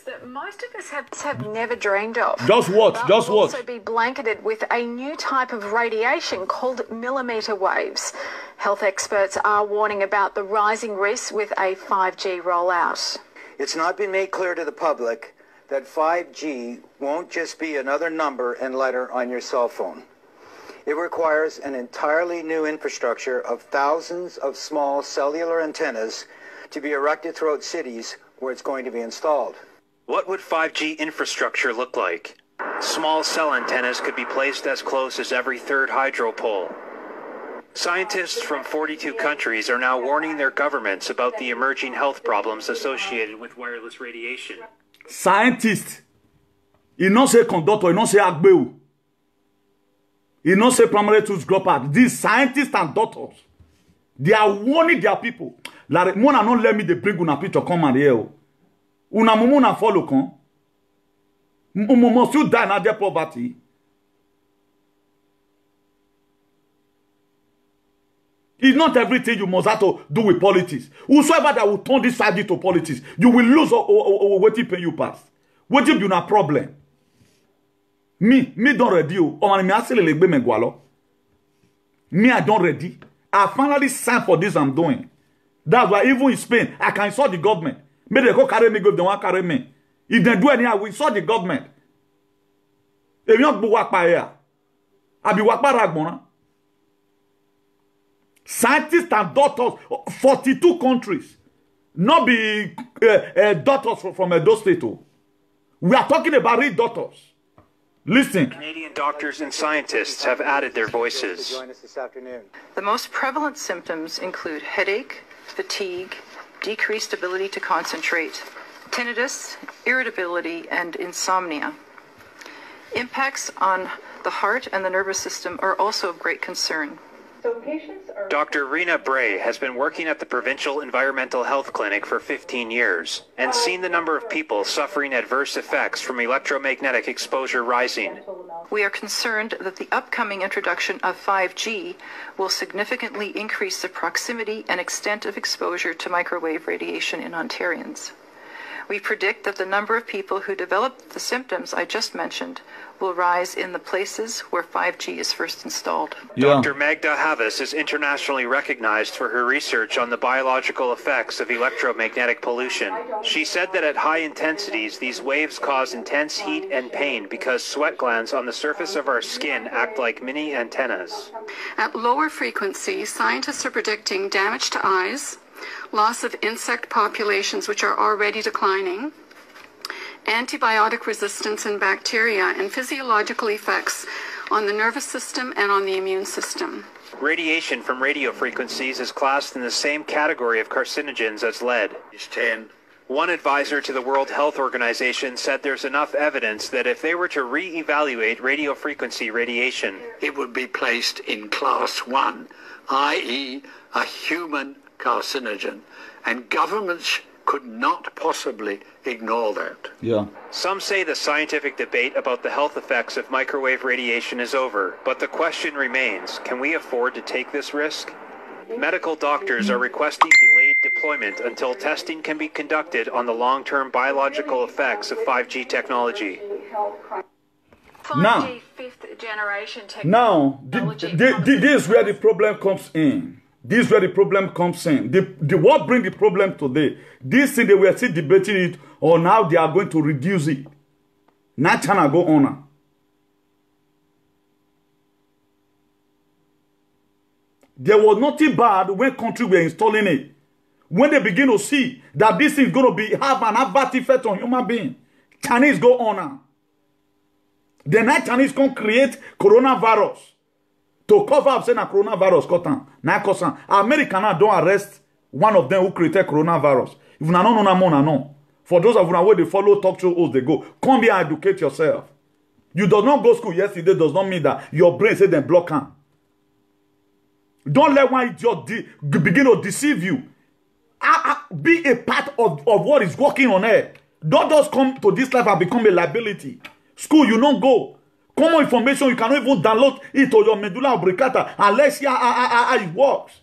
that most of us have never dreamed of. Just watch. Just watch. Also be blanketed with a new type of radiation called millimeter waves. Health experts are warning about the rising risks with a 5G rollout. It's not been made clear to the public that 5G won't just be another number and letter on your cell phone. It requires an entirely new infrastructure of thousands of small cellular antennas to be erected throughout cities where it's going to be installed. What would 5G infrastructure look like? Small cell antennas could be placed as close as every third hydro pole. Scientists from 42 countries are now warning their governments about the emerging health problems associated with wireless radiation. Scientists, you don't say conductor, you don't say agbeu. You don't say primary tools drop out. These scientists and doctors, they are warning their people. Like, Mona not let me they bring una picture come and here. Una mumuna follow con. Must you die in their poverty? It's not everything you must have to do with politics. Whosoever that will turn this 5G to politics, you will lose or what pay you pass. What if you have a problem? Me don't ready. Me, I don't ready. I finally signed for this I'm doing. That's why even in Spain, I can insult the government. Maybe they go carry me, go if they want carry me. If they do anyhow, we insult the government. If you don't go work by here, I'll be work by Ragbona. Scientists and doctors, 42 countries, not be doctors from those states. We are talking about real doctors. Listen. Canadian doctors and scientists have added their voices. Join us this afternoon. The most prevalent symptoms include headache, fatigue, decreased ability to concentrate, tinnitus, irritability, and insomnia. Impacts on the heart and the nervous system are also of great concern. Dr. Rena Bray has been working at the Provincial Environmental Health Clinic for 15 years and seen the number of people suffering adverse effects from electromagnetic exposure rising. We are concerned that the upcoming introduction of 5G will significantly increase the proximity and extent of exposure to microwave radiation in Ontarians. We predict that the number of people who develop the symptoms I just mentioned will rise in the places where 5G is first installed. Yeah. Dr. Magda Havas is internationally recognized for her research on the biological effects of electromagnetic pollution. She said that at high intensities, these waves cause intense heat and pain because sweat glands on the surface of our skin act like mini antennas. At lower frequencies, scientists are predicting damage to eyes, loss of insect populations which are already declining, antibiotic resistance in bacteria, and physiological effects on the nervous system and on the immune system. Radiation from radio frequencies is classed in the same category of carcinogens as lead. One advisor to the World Health Organization said there's enough evidence that if they were to re-evaluate radio frequency radiation, it would be placed in class 1, i.e. a human carcinogen, and governments could not possibly ignore that. Yeah. Some say the scientific debate about the health effects of microwave radiation is over, but the question remains, can we afford to take this risk? Medical doctors are requesting delayed deployment until testing can be conducted on the long-term biological effects of 5G technology. 5G fifth generation technology. Now, this is where the problem comes in. This is where the problem comes in. What brings the problem today? This thing, they were still debating it, or now they are going to reduce it. Not China go on. There was nothing bad when countries were installing it. When they begin to see that this is going to have an adverse effect on human beings, Chinese go on now. The night Chinese can create coronavirus to cover up saying a coronavirus. Now, America now don't arrest One of them who created coronavirus. If you don't know, for those of you where they follow talk show hosts, they go, come here and educate yourself. You did not go to school yesterday does not mean that your brain say them block am. Don't let one idiot begin to deceive you. Be a part of what is working on air. Don't just come to this life and become a liability. School, you don't go. Common information, you cannot even download it to your medulla oblongata unless you how it works.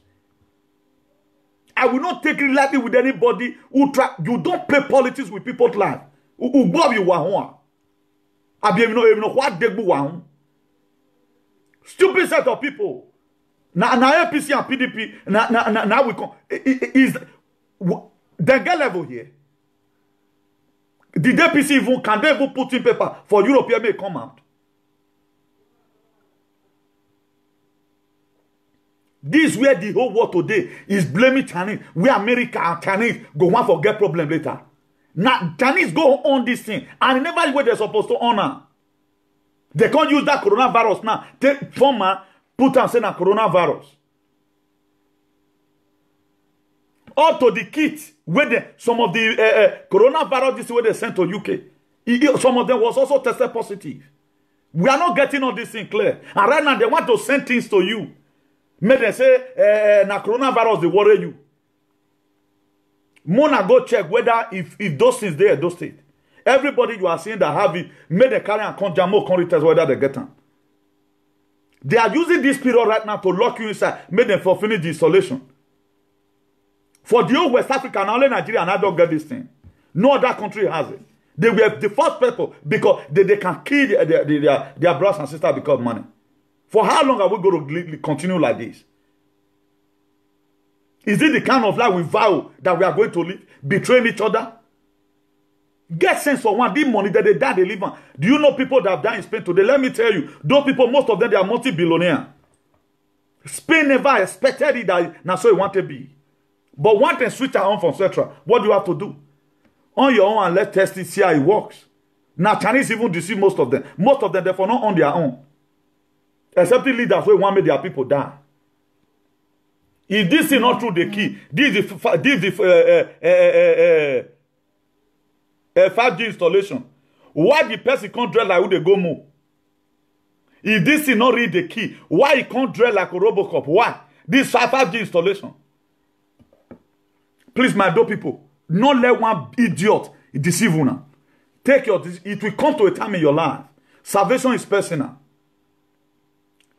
I will not take it lightly with anybody who try. You don't play politics with people's life. Who bob you wahua. Stupid set of people. Now APC and PDP. Now we come. Is the get level here? Did APC even can they even put in paper for European may come out? This where the whole world today is blaming Chinese. Where America and Chinese go one for get problem later. Now Chinese go on this thing and never where they're supposed to honor. They can't use that coronavirus now. Take former put and say na coronavirus. Up to the kit where some of the coronavirus this way they sent to UK. Some of them was also tested positive. We are not getting all this thing clear. And right now they want to send things to you. May they say na coronavirus they worry you. Mona go check whether if those things there those states. Everybody you are seeing that have it, may they carry and come jamo come test whether they get them. They are using this period right now to lock you inside, make them for finish the isolation. For the whole West Africa and only Nigeria and I don't get this thing. No other country has it. They were the first people because they can kill their brothers and sisters because of money. For how long are we going to continue like this? Is it the kind of life we vow that we are going to live? Betraying each other? Get sense for one. The money that they die, they live on. Do you know people that have died in Spain today? Let me tell you. Those people, most of them, they are multi-billionaires. Spain never expected it that now so it want to be. But one can switch on from Cetra. What do you have to do? On your own and let's test it, see how it works. Now Chinese even deceive most of them. Most of them, therefore, not on their own. Except the leaders who want make their people die. If this is not true, the key. This is the 5G installation. Why the person can't drill like who they go move? If this is not really the key, why he can't drill like a Robocop? Why? This 5G installation. Please, my dope people, not let one idiot deceive you now. Take your, it will come to a time in your life. Salvation is personal.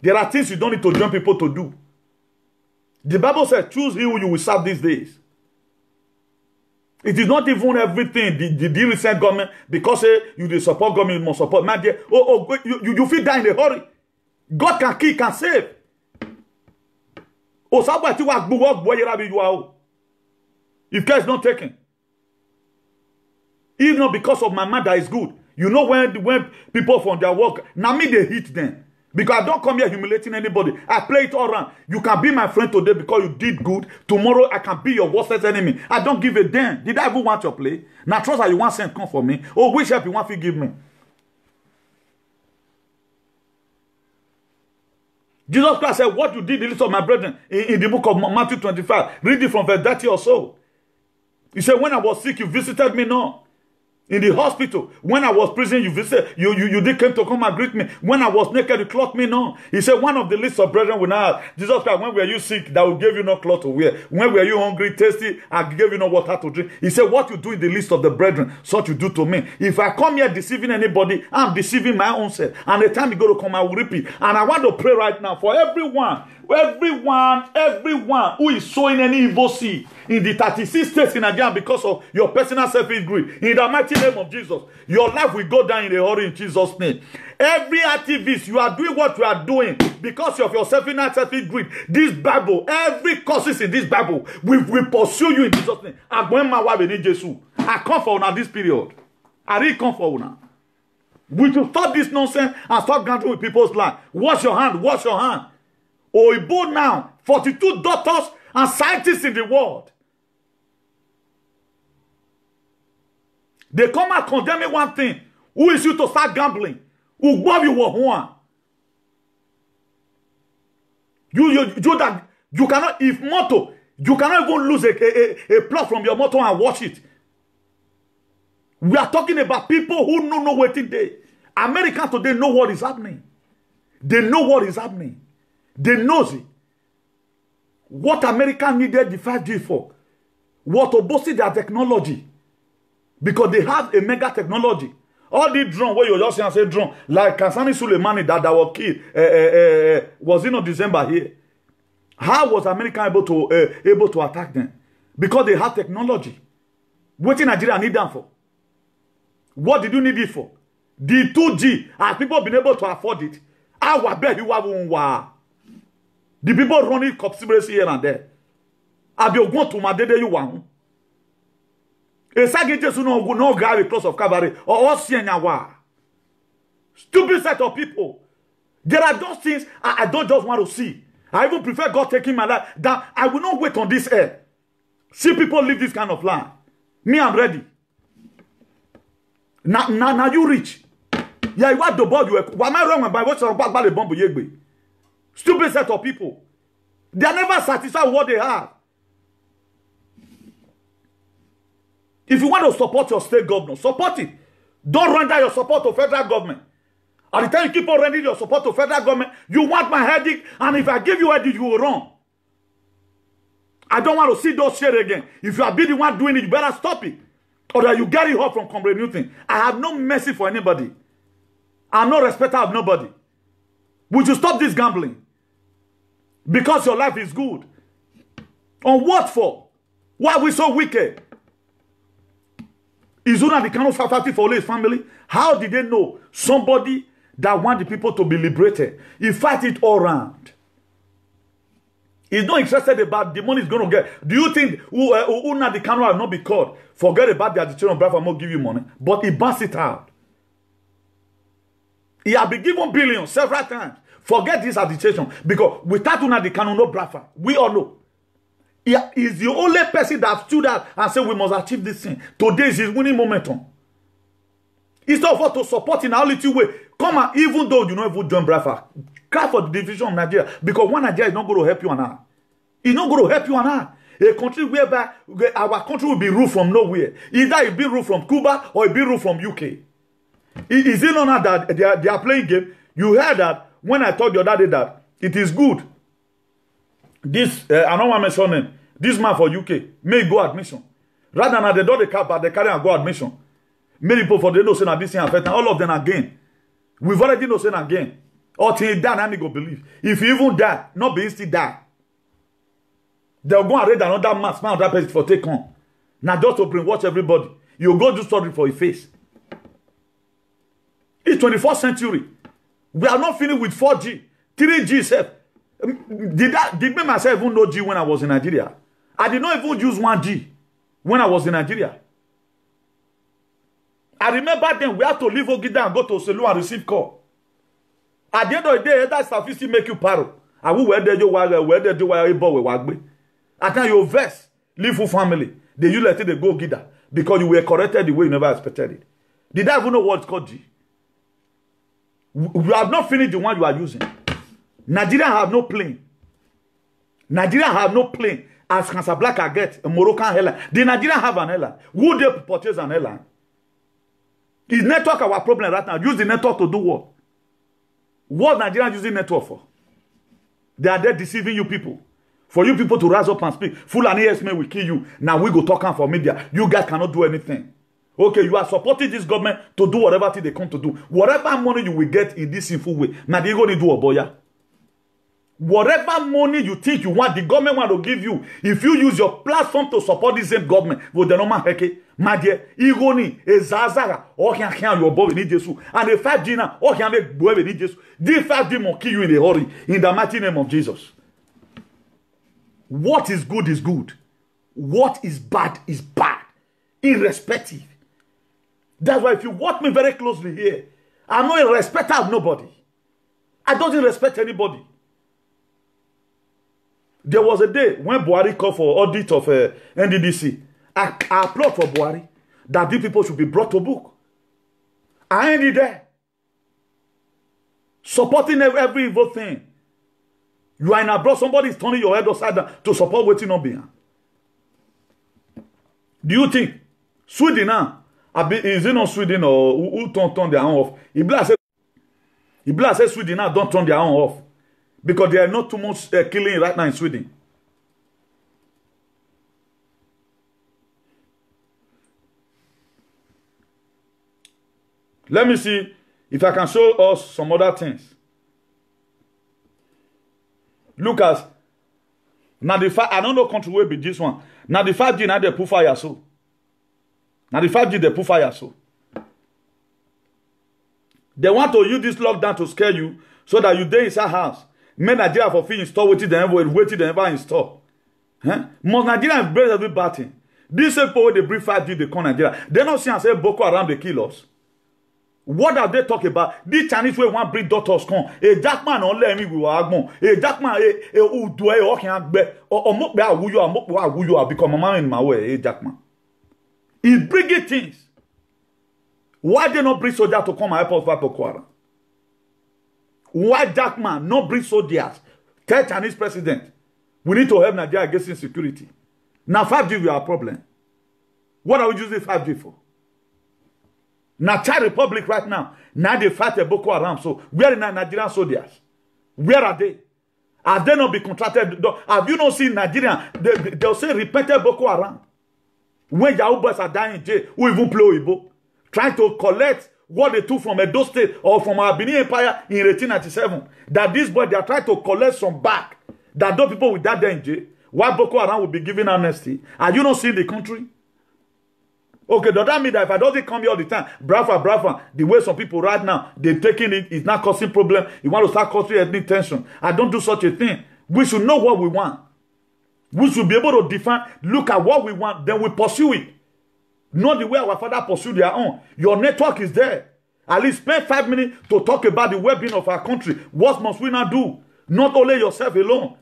There are things you don't need to join people to do. The Bible says, choose who you will serve these days. It is not even everything. The recent government, because you support government, you must support. Man, you feel die in a hurry. God can kill, can save. If care is not taken. If not because of my mother is good. You know when people from their work, now me they hit them. Because I don't come here humiliating anybody. I play it all around. You can be my friend today because you did good. Tomorrow I can be your worst enemy. I don't give a damn. Did I even want your play? Now trust that you want send come for me. Oh, which help you want to give me? Jesus Christ said, what you did the least of my brethren in the book of Matthew 25. Read it from verse 30 or so. He said, when I was sick, you visited me not. In the hospital, when I was prison, you visited, you did come to come and greet me. When I was naked, you clothed me no. He said, one of the list of brethren will not ask, Jesus Christ, when were you sick, that will give you no cloth to wear? When were you hungry, thirsty, I gave you no water to drink? He said, what you do in the list of the brethren, such you do to me. If I come here deceiving anybody, I'm deceiving my own self. And the time you go to come, I will repeat. And I want to pray right now for everyone who is sowing any evil seed in the 36 states in Nigeria because of your personal selfish greed, in the mighty name of Jesus, your life will go down in a hurry in Jesus' name. Every activist, you are doing what you are doing because of your selfish greed. This Bible, every curses in this Bible, will pursue you in Jesus' name. I come for now this period. I really come for now. We should stop this nonsense and start granting with people's life. Wash your hand, wash your hand. Oibo now, 42 doctors and scientists in the world. They come and condemn one thing. Who is you to start gambling? Who love you one? You that you cannot, if motto, You cannot even lose a plot from your motor and watch it. We are talking about people who know what today. Americans today know what is happening. They know what is happening. They know it. What America needed the 5G for was to boost their technology. Because they have a mega technology. All the drone where you just say drone, like Kansani Suleimani that was killed, was in December here. How was America able to attack them? Because they have technology. What in Nigeria need them for? What did you need it for? The 2G, have people been able to afford it? The people running conspiracy here and there. Have you gone to my day you want? A second just no grab a cross of cavalry or Sienyawa. Stupid set of people. There are those things I don't just want to see. I even prefer God taking my life. That I will not wait on this earth. See people live this kind of life. Me, I'm ready. Now you rich. Yeah, you want the ball you why am I wrong by what's about the bomb yegbe? Stupid set of people. They are never satisfied with what they have. If you want to support your state governor, support it. Don't render your support to federal government. At the time you keep on rendering your support to federal government, you want my headache, and if I give you a headache, you will run. I don't want to see those shit again. If you are the one doing it, you better stop it. Or that you get it up from Comrade Newton. I have no mercy for anybody. I'm no respecter of nobody. Would you stop this gambling? Because your life is good. On what for? Why are we so wicked? Is Una the kind of faculty for all his family? How did they know somebody that want the people to be liberated? He fight it all around. He's not interested about the money he's going to get. Do you think Una the Kano will not be caught? Forget about the agitation of Biafra will give you money. But he bust it out. He has been given billions several times. Forget this agitation. Because without Una the Kano, no Biafra. We all know. He is the only person that stood out and said we must achieve this thing. Today is his winning momentum. Instead of us to support in our little way, come on, even though you know if we join Biafra, cry for the division of Nigeria. Because one Nigeria is not going to help you and I. It's not going to help you and I. A country whereby our country will be ruled from nowhere. Either it be ruled from Cuba or it be ruled from UK. Is it not that they are playing game? You heard that when I told you the other day that it is good. This, I don't want to mention him. This man for UK may go admission. Rather than they don't the cap, but they carry and go admission. Many people for they know saying this thing affect all of them again. We've already know saying again. Or till he die, and go believe. If you even die, not be still die. They'll go and read another mass, man, that person for take on. Now just to brainwash everybody. You go do something for your face. It's 21st century. We are not finished with 4G, 3G self. Did me myself even know G when I was in Nigeria? I did not even use 1G when I was in Nigeria. I remember then we had to leave Ogida and go to Selu and receive call. At the end of the day, that statistics make you paro. I will wear the wagbe. At time you verse, leave for family. They you let it go Ogida because you were corrected the way you never expected it. Did I even know what it's called G? We have not finished the one you are using. Nigeria have no plane. Nigeria have no plane. As Casablanca get a Moroccan airline. The Nigeria have an airline. Would they purchase an airline? Is network our problem right now? Use the network to do what? What Nigeria using network for? They are there deceiving you people. For you people to rise up and speak. Fulani Esme will kill you. Now we go talking for media. You guys cannot do anything. Okay, you are supporting this government to do whatever thing they come to do. Whatever money you will get in this sinful way. Now they going to do a boya. Whatever money you think you want, the government want to give you. If you use your platform to support this same government, with the normal heke, my dear, igoni, a zazara, or can your boy need Jesus, and a 5G now, or can make boy need Jesus. This 5G will kill you in a hurry, in the mighty name of Jesus. What is good is good. What is bad is bad, irrespective. That's why if you watch me very closely here, I'm not a respecter of nobody. I don't respect anybody. There was a day when Buhari called for audit of NDDC. I applaud for Buhari that these people should be brought to book. I ain't there. Supporting every evil thing. You are in abroad, somebody is turning your head upside down to support waiting on behind. Do you think Sweden now, is it not Sweden or who turn their own off? Ibla said Sweden now don't turn their own off. Because there are not too much killing right now in Sweden. Let me see if I can show us some other things. Look at now the I don't know country will be this one. Now the 5G now they put fire so. Now the 5G they put fire so. They want to use this lockdown to scare you so that you stay inside house. Make Nigeria for free install waiting they ever install. Huh? Most Nigerians embrace every bad thing. These people they bring 5G they call Nigeria. They don't see and say Boko Haram they kill us. What are they talking about? These Chinese way want bring doctors come. A Jackman on let me we were agbon. A Jackman who do a walking agbe or mokbe awuyo or mokbe awuyo become a man in my way. A Jackman. He bringing things. Why they not bring soldiers to come and help us fight Boko Haram? Why Jackman not bring soldiers? Tell Chinese president, we need to help Nigeria against insecurity. Now 5G we are a problem. What are we using 5G for? Now, Chad Republic right now, now they fight a Boko Haram. So, where are Nigerian soldiers? Where are they? Have they not been contracted? Have you not seen Nigeria? They'll say repented Boko Haram. When Yahoo boys are dying in jail, who even play Igbo, trying to collect what they took from Edo State or from our Benin Empire in 1897. That these boys, they are trying to collect some back. That those people will die there in jail. Why Boko Haram will be given amnesty? Are you not seeing the country? Okay, does that mean that if I don't come here all the time, brava, the way some people right now, they're taking it, it's not causing problem. You want to start causing ethnic tension. I don't do such a thing. We should know what we want. We should be able to define, look at what we want, then we pursue it. Not the way our father pursued their own. Your network is there. At least spend 5 minutes to talk about the well-being of our country. What must we not do? Not only yourself alone.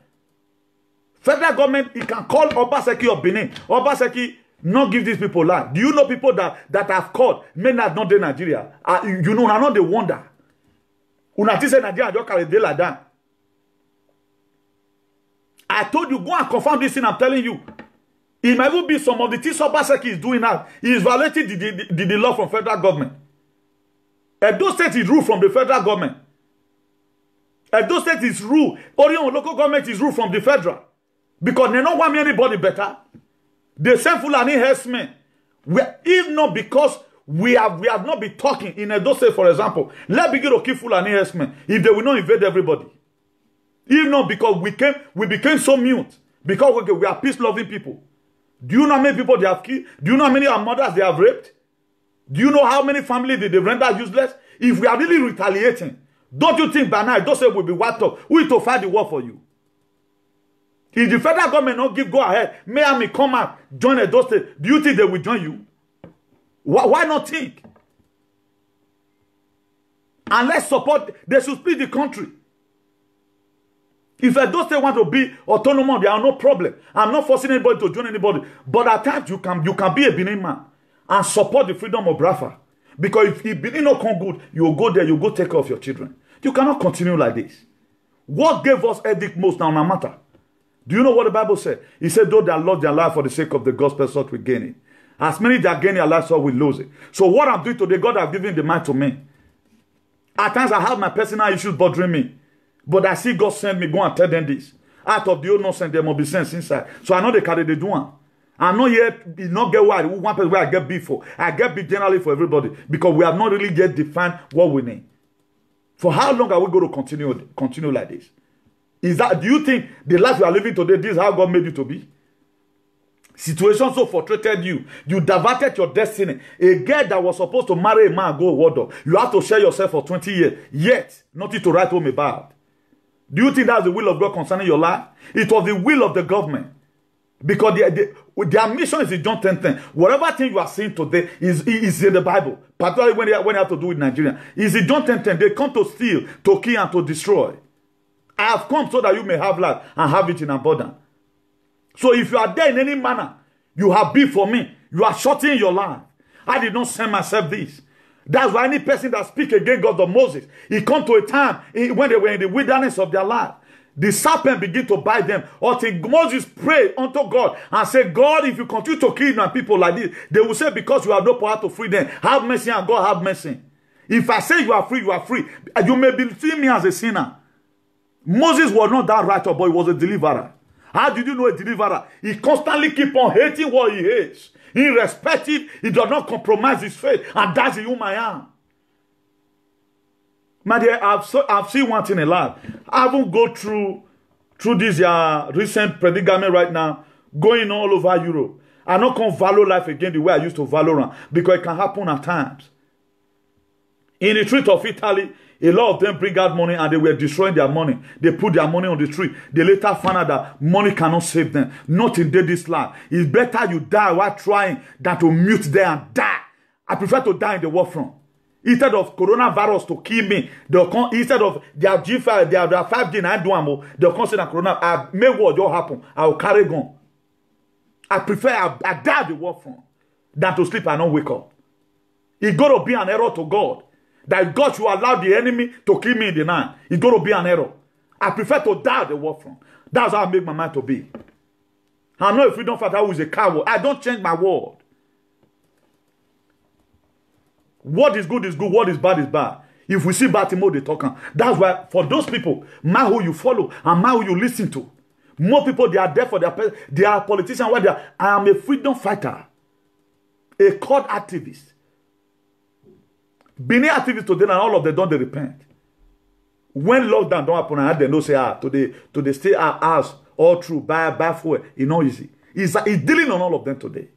Federal government, it can call Obaseki of Benin. Obaseki, not give these people life. Do you know people that have called men that not in Nigeria? You know, not the wonder. Unati say Nigeria don't carry day like that. I told you, go and confirm this thing I'm telling you. It might even be some of the things Obaseki is doing now. He is violating the law from federal government. Edo State is ruled from the federal government. Edo State is ruled. Orion local government is ruled from the federal. Because they don't want anybody better. They send Fulani herdsmen. If not because we have not been talking in Edo State, for example, let's begin to keep Fulani herdsmen if they will not invade everybody. If not because we became so mute. Because we are peace-loving people. Do you know how many people they have killed? Do you know how many mothers they have raped? Do you know how many families they render useless? If we are really retaliating, don't you think by now Edo State will be wiped up? Who is to fight the war for you? If the federal government not give go ahead, Miami come out, join Edo State, do you think they will join you? Why not think? And let's support, they should split the country. If Edo State want to be autonomous, there are no problem. I'm not forcing anybody to join anybody. But at times you can be a Benin man and support the freedom of Biafra. Because if Benin not come good, you'll go there, you go take care of your children. You cannot continue like this. What gave us headache most now, no matter? Do you know what the Bible said? It said, though they lost their life for the sake of the gospel, such will gain it. As many that gain their life, so will lose it. So what I'm doing today, God has given the mind to me. At times I have my personal issues bothering me. But I see God send me, go and tell them this. Out of the old nonsense, there must be sense inside. So I know they carry the do one. I'm not yet, not get why one person where I get beef for. I get beef generally for everybody. Because we have not really yet defined what we need. For how long are we going to continue like this? Do you think the life you are living today, this is how God made you to be? Situation so frustrated you. You diverted your destiny. A girl that was supposed to marry a man go water. You have to share yourself for 20 years. Yet, nothing to write home about. Do you think that's the will of God concerning your life? It was the will of the government. Because their mission is in John 10:10. Whatever thing you are seeing today is in the Bible. Particularly when they have to do with Nigeria. It's in John 10:10. They come to steal, to kill, and to destroy. I have come so that you may have life and have it in abundance. So if you are there in any manner, you have been for me. You are shortening your life. I did not send myself this. That's why any person that speaks against God of Moses, he come to a time when they were in the wilderness of their life. The serpent begin to bite them. Until Moses prayed unto God and said, God, if you continue to kill my people like this, they will say, because you have no power to free them, have mercy, and God have mercy. If I say you are free, you are free. You may be seeing me as a sinner. Moses was not that writer, but he was a deliverer. How did you know a deliverer? He constantly keep on hating what he hates. Irrespective, he does not compromise his faith. And that's whom I am. My dear, I've seen one thing in life. I haven't go through this recent predicament right now, going all over Europe. I not can value life again the way I used to value it, because it can happen at times. In the street of Italy, a lot of them bring out money and they were destroying their money. They put their money on the street. They later found out that money cannot save them. Not in this life. It's better you die while trying than to mute there and die. I prefer to die in the war front. Instead of coronavirus to kill me, they'll come, instead of their G5, their 5G, and I do more, they'll consider corona. I make what will happen. I will carry gun. I prefer I die at the war front than to sleep and not wake up. It's got to be an error to God. That God should allow the enemy to kill me in the night. It's going to be an error. I prefer to die at the war front. That's how I make my mind to be. I'm not a freedom fighter who is a coward. I don't change my word. What is good, what is bad. If we see bad thing, they talk. That's why for those people, man who you follow and man who you listen to, more people, they are there for they are politicians. I am a freedom fighter, a court activist. Benin activists today and all of them don't they repent. When lockdown don't happen and they know say to they stay our house all through buy fuel, it's not easy. It's dealing on all of them today.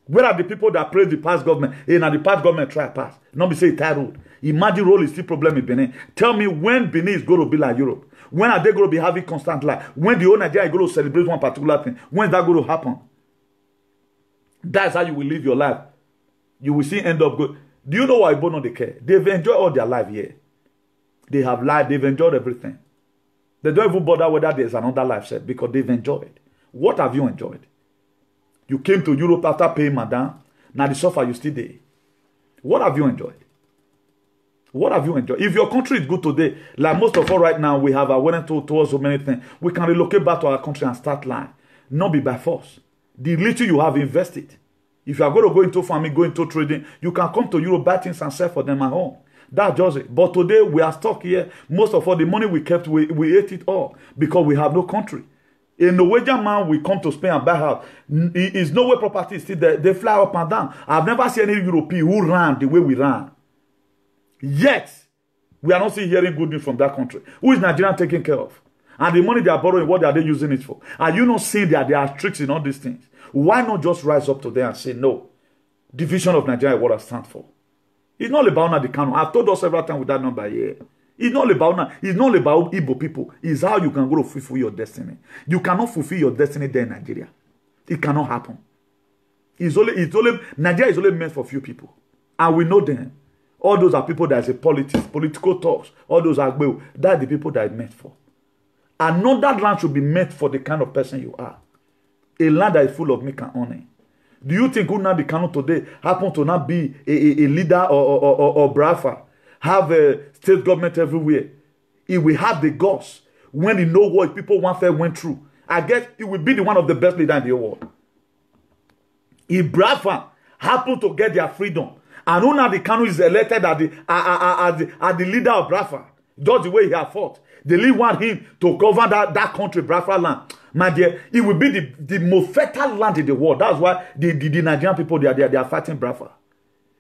Where are the people that praise the past government? And the past government try pass. Not be say tie road. Imagine road is still problem in Benin. Tell me when Benin is going to be like Europe. When are they going to be having constant life? When the whole Nigeria is going to celebrate one particular thing? When is that going to happen? That's how you will live your life. You will see end up good. Do you know why Igbo they care? They've enjoyed all their life here. They have life. They've enjoyed everything. They don't even bother whether there's another life set because they've enjoyed. What have you enjoyed? You came to Europe after paying madam. Now the suffer you still there. What have you enjoyed? What have you enjoyed? If your country is good today, like most of us right now, we have awareness towards so many things. We can relocate back to our country and start life. Not be by force. The little you have invested. If you are going to go into farming, go into trading, you can come to Europe, buy things and sell for them at home. That's just it. But today we are stuck here. Most of all the money we kept, we ate it all because we have no country. A Norwegian man will come to Spain and buy house. Is no way property is still there. They fly up and down. I've never seen any European who ran the way we ran. Yet, we are not still hearing good news from that country. Who is Nigeria taking care of? And the money they are borrowing, what are they using it for? Are you not seeing that there are tricks in all these things? Why not just rise up today and say, no, division of Nigeria is what I stand for? It's not about now the canon. I've told us several times with that number here. It's not about now. It's not about Igbo people. It's how you can go to fulfill your destiny. You cannot fulfill your destiny there in Nigeria. It cannot happen. Nigeria is only meant for few people. And we know them. All those are people that is a political talks. All those are, that's the people that is meant for. Another land should be meant for the kind of person you are. A land that is full of milk and honey. Do you think Nnamdi Kanu today happen to not be a leader or Biafra? Have a state government everywhere. He will have the guts when he know what people went through. I guess he will be one of the best leaders in the world. If Biafra happen to get their freedom, and Nnamdi Kanu is elected as the leader of Biafra, just the way he has fought, they really want him to govern that country, Biafra land. My dear, it will be the most fertile land in the world. That's why the Nigerian people, they are fighting Biafra.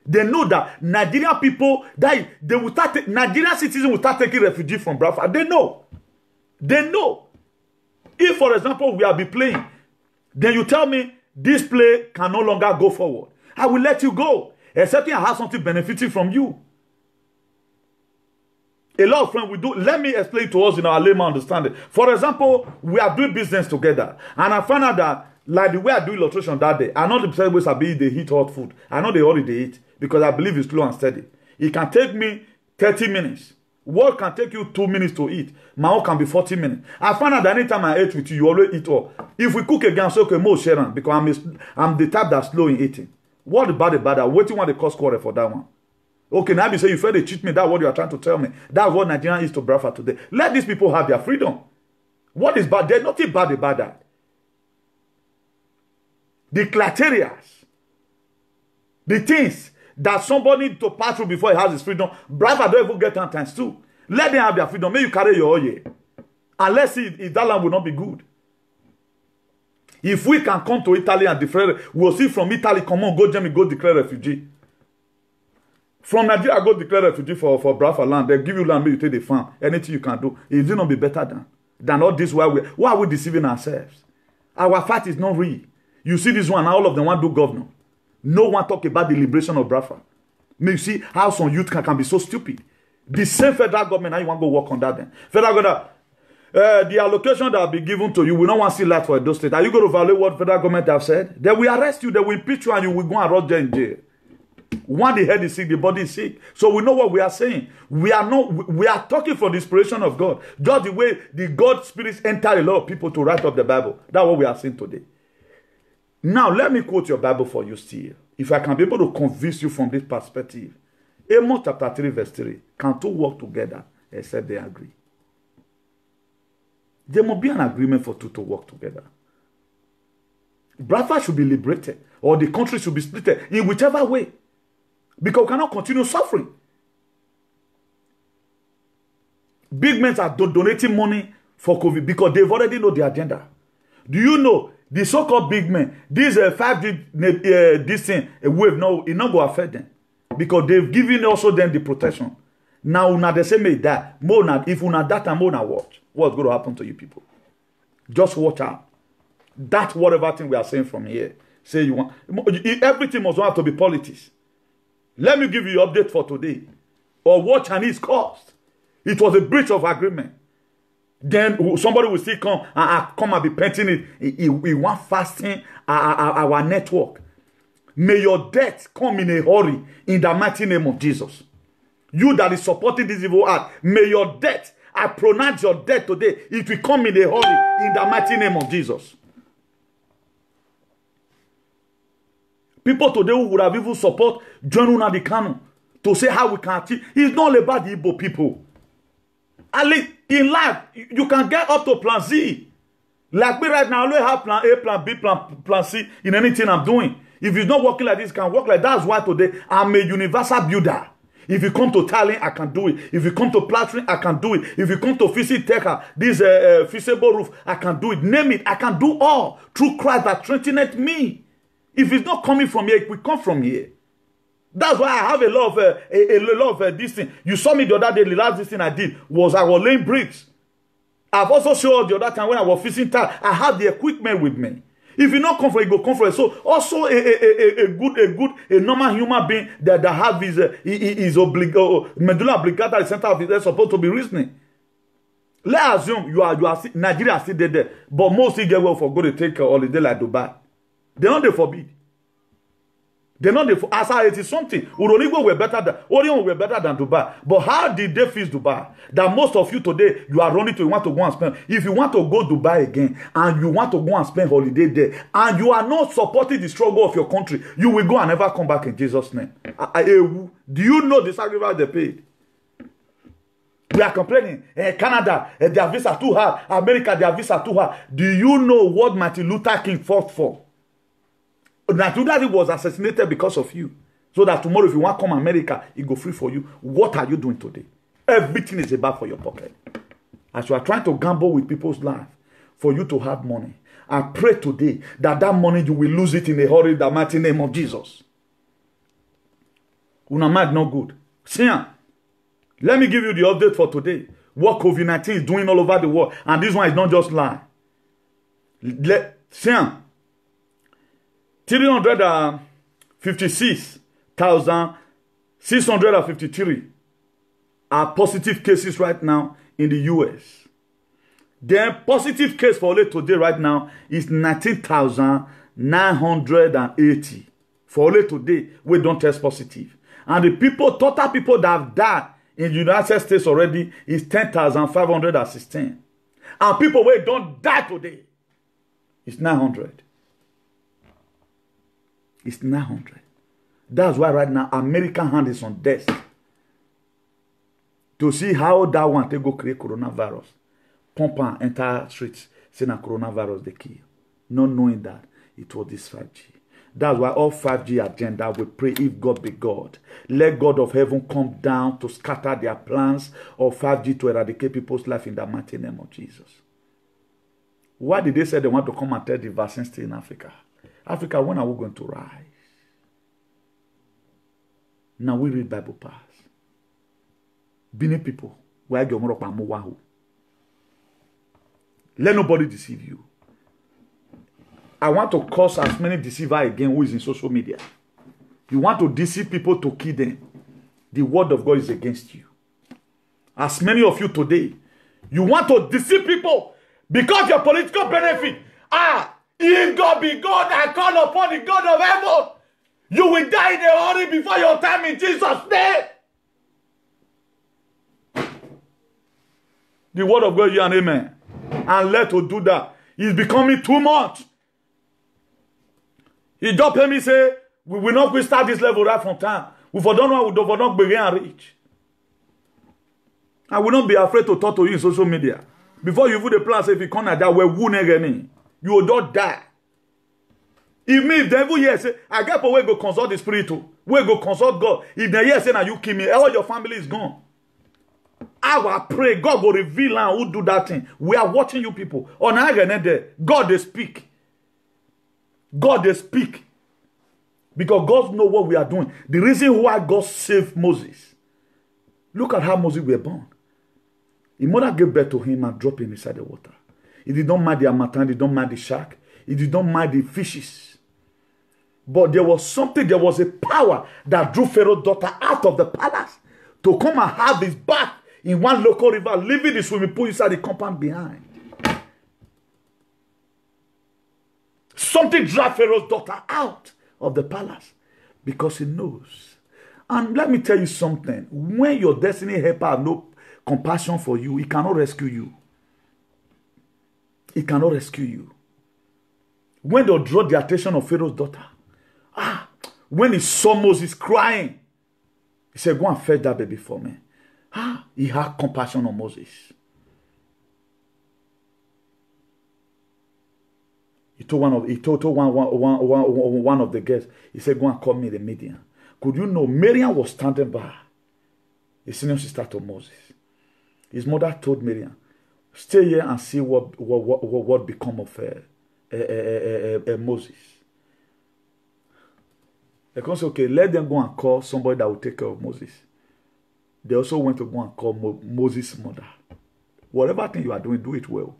They know that Nigerian people, they will start, Nigerian citizens will start taking refugees from Biafra. They know. They know. If, for example, we are be playing, then you tell me this play can no longer go forward. I will let you go, except I have something benefiting from you. A lot of friends we do. Let me explain to us in our layman understanding. For example, we are doing business together, and I found out that, like the way I do illustration that day, I know the same ways I be they eat hot food. I know they already eat because I believe it's slow and steady. It can take me 30 minutes. What can take you 2 minutes to eat? My own can be 40 minutes. I found out that anytime I eat with you, you always eat all. If we cook again, so okay, more sharing because I'm the type that's slow in eating. What about that? What do you want to cause quarrel for that one? Okay, now you say you feel they cheat me. That's what you are trying to tell me. That's what Nigeria is to Biafra today. Let these people have their freedom. What is bad? There's nothing bad about that. The criteria, the things that somebody need to pass through before he has his freedom, Biafra don't even get time times two. Let them have their freedom. May you carry your oil. And let's see if that land will not be good. If we can come to Italy and declare, we'll see from Italy, come on, go Germany, go declare refugee. From Nigeria, go declare refugee for Biafra land. They give you land, you take the farm. Anything you can do. Is it not be better than all this? Why are we deceiving ourselves? Our fight is not real. You see this one, all of them want to do governor. No one talk about the liberation of Biafra. May you see how some youth can be so stupid. The same federal government, now you want to go work on that then. Federal government, the allocation that will be given to you, we don't want to see that for those states. Are you going to violate what federal government have said? They will arrest you, they will impeach you, and you will go and rot there in jail. When the head is sick, the body is sick. So we know what we are saying. We are talking from the inspiration of God. Just the way the God spirits enter a lot of people to write up the Bible. That's what we are saying today. Now, let me quote your Bible for you still. If I can be able to convince you from this perspective. Amos chapter 3 verse 3. Can two work together except they agree? There must be an agreement for two to work together. Biafra should be liberated. Or the country should be split in whichever way. Because we cannot continue suffering. Big men are donating money for COVID because they've already know the agenda. Do you know the so-called big men, this 5G this thing, a wave, no, it not go affect them. Because they've given also them the protection. Now, una the same way that, if una that and more watch, what's going to happen to you people? Just watch out. That's whatever thing we are saying from here. Say you want, everything must have to be politics. Let me give you an update for today. Or what Chinese caused. It was a breach of agreement. Then somebody will still come and be painting it. We want fasting our network. May your death come in a hurry in the mighty name of Jesus. You that is supporting this evil act, may your death, I pronounce your death today, it will come in a hurry in the mighty name of Jesus. People today who would have even support John Nnamdi Kanu to say how we can achieve. It's not about the Igbo people. At least in life, you can get up to plan Z. Like me right now, I only have plan A, plan B, plan C in anything I'm doing. If it's not working like this, it can work like that. That's why today I'm a universal builder. If you come to Thailand, I can do it. If you come to plastering, I can do it. If you come to Physical, this feasible roof, I can do it. Name it, I can do all through Christ that strengtheneth me. If it's not coming from here, it will come from here. That's why I have a lot of this thing. You saw me the other day, the last this thing I did was I was laying bricks. I've also showed the other time when I was fishing time, I have the equipment with me. If you not come from it, go come from it. So also a normal human being that have his medulla oblongata, the center of his head, supposed to be reasoning. Let's assume you are Nigeria still there, but most still get well for go to take a holiday like Dubai. They're not they forbid. They're not the as I it is something. Uronigo were better than Orion were better than Dubai. But how did they fix Dubai? That most of you today you are running to you want to go and spend. If you want to go Dubai again and you want to go and spend holiday there and you are not supporting the struggle of your country, you will go and never come back in Jesus' name. Do you know the sacrifice they paid? We are complaining. Canada, their visa too hard. America, their visa too hard. Do you know what Martin Luther King fought for? That was assassinated because of you. So that tomorrow if you want to come America, it go free for you. What are you doing today? Everything is about for your pocket. As you are trying to gamble with people's life for you to have money, I pray today that that money you will lose it in a hurry in the mighty name of Jesus. Una mind no good. See, let me give you the update for today. What COVID-19 is doing all over the world. And this one is not just lie. See, 356,653 are positive cases right now in the US. The positive case for only today right now is 19,980. For only today, we don't test positive. And the total people that have died in the United States already is 10,516. And people who don't die today is 900. It's 900. That's why right now, American hand is on desk to see how that one they go create coronavirus. Pump and enter streets, saying a coronavirus they kill. Not knowing that it was this 5G. That's why all 5G agenda, we pray if God be God. Let God of heaven come down to scatter their plans of 5G to eradicate people's life in the mighty name of Jesus. Why did they say they want to come and tell the vaccine still in Africa? Africa, when are we going to rise? Now we read Bible pass. Bini people, why go more up? Let nobody deceive you. I want to cause as many deceivers again who is in social media. You want to deceive people to kill them. The word of God is against you. As many of you today, you want to deceive people because your political benefit. If God be God, I call upon the God of heaven. You will die in a hurry before your time in Jesus' name. The word of God, you and amen. And let to do that. It's becoming too much. He just pay me say, we will not start this level right from time. We don't know, we don't begin and reach. I will not be afraid to talk to you in social media. Before you put the plan, say if you come at that, you will not die. If me, if the devil here say, I get for where go consult the spirit, where go consult God. If they here say, now you kill me, all your family is gone. I will pray, God will reveal and who do that thing. We are watching you people. On God they speak. God they speak. Because God knows what we are doing. The reason why God saved Moses. Look at how Moses was born. His mother gave birth to him and dropped him inside the water. He did not mind the harmattan, he did not mind the shark, he did not mind the fishes. But there was something, there was a power that drew Pharaoh's daughter out of the palace to come and have his bath in one local river, leaving the swimming pool inside the compound behind. Something drew Pharaoh's daughter out of the palace because he knows. And let me tell you something. When your destiny helper have no compassion for you, he cannot rescue you. He cannot rescue you. When they draw the attention of Pharaoh's daughter, when he saw Moses crying, he said, go and fetch that baby for me. He had compassion on Moses. He told one of the guests, he said, go and call me the Midian. Could you know, Miriam was standing by, the senior sister to Moses. His mother told Miriam, stay here and see what become of Moses. They can say, okay, let them go and call somebody that will take care of Moses. They also went to go and call Moses' mother. Whatever thing you are doing, do it well.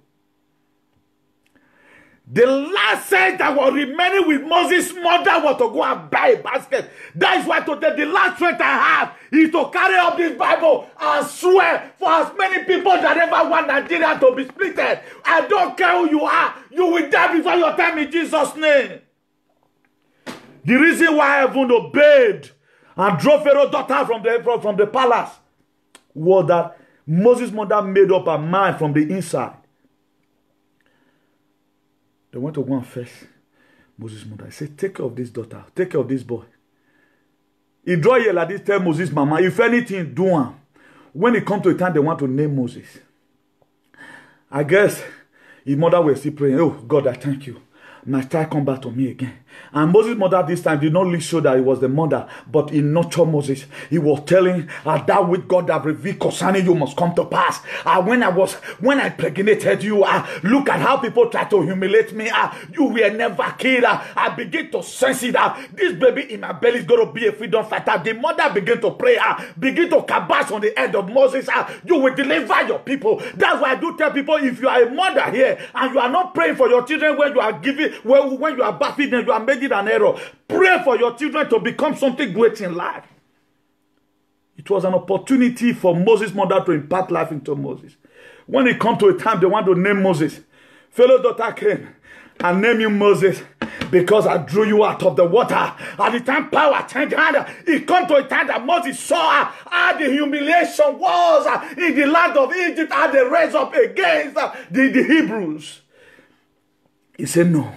The last sense that was remaining with Moses' mother was to go and buy a basket. That is why today the last strength I have is to carry up this Bible and swear for as many people that ever want Nigeria to be splitted. I don't care who you are. You will die before your time in Jesus' name. The reason why heaven obeyed and drove Pharaoh's daughter from the palace was that Moses' mother made up her mind from the inside. They went to go and fetch Moses' mother. He said, take care of this daughter. Take care of this boy. He draw here like this, tell Moses' mama, if anything, do one. When it comes to a time they want to name Moses, I guess his mother was still praying, oh, God, I thank you. My child come back to me again. And Moses' mother this time did not only show that it was the mother, but he nurtured Moses. He was telling her that with God that revealed concerning you must come to pass. When I impregnated you, look at how people try to humiliate me. You were never killed. I begin to sense it. This baby in my belly is going to be a freedom fighter. The mother began to pray. Begin to kabash on the head of Moses. You will deliver your people. That's why I do tell people, if you are a mother here and you are not praying for your children when you are giving, when you are bathing them, you are making an error. Pray for your children to become something great in life. It was an opportunity for Moses' mother to impart life into Moses. When it comes to a time they want to name Moses, Pharaoh's daughter came and named you Moses because I drew you out of the water. At the time power changed hand, it come to a time that Moses saw how the humiliation was in the land of Egypt, how they raised up against the Hebrews. He said, no.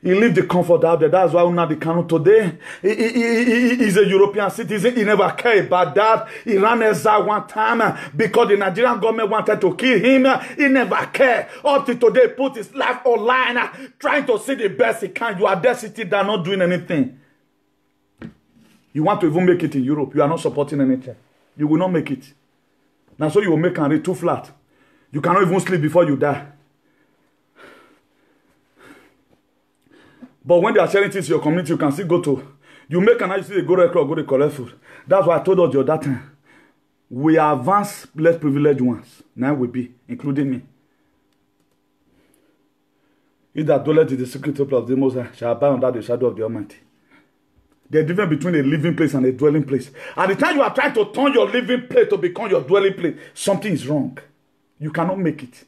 He lived the comfort out there. That's why Nnamdi Kanu today, he's a European citizen. He never cared about that. He ran exile one time because the Nigerian government wanted to kill him. He never cared. Up to today, put his life online, trying to see the best he can. You are there sitting there not doing anything. You want to even make it in Europe. You are not supporting anything. You will not make it. Now, so you will make it too flat. You cannot even sleep before you die. But when they are sharing things in your community, you can still go to. You make an idea, go to go to collect food. That's why I told us the other time. We are advanced, less privileged ones. Now we be, including me. He that dwelleth in the secret place of the Most High shall abide under the shadow of the Almighty. The difference between a living place and a dwelling place. At the time you are trying to turn your living place to become your dwelling place, something is wrong. You cannot make it.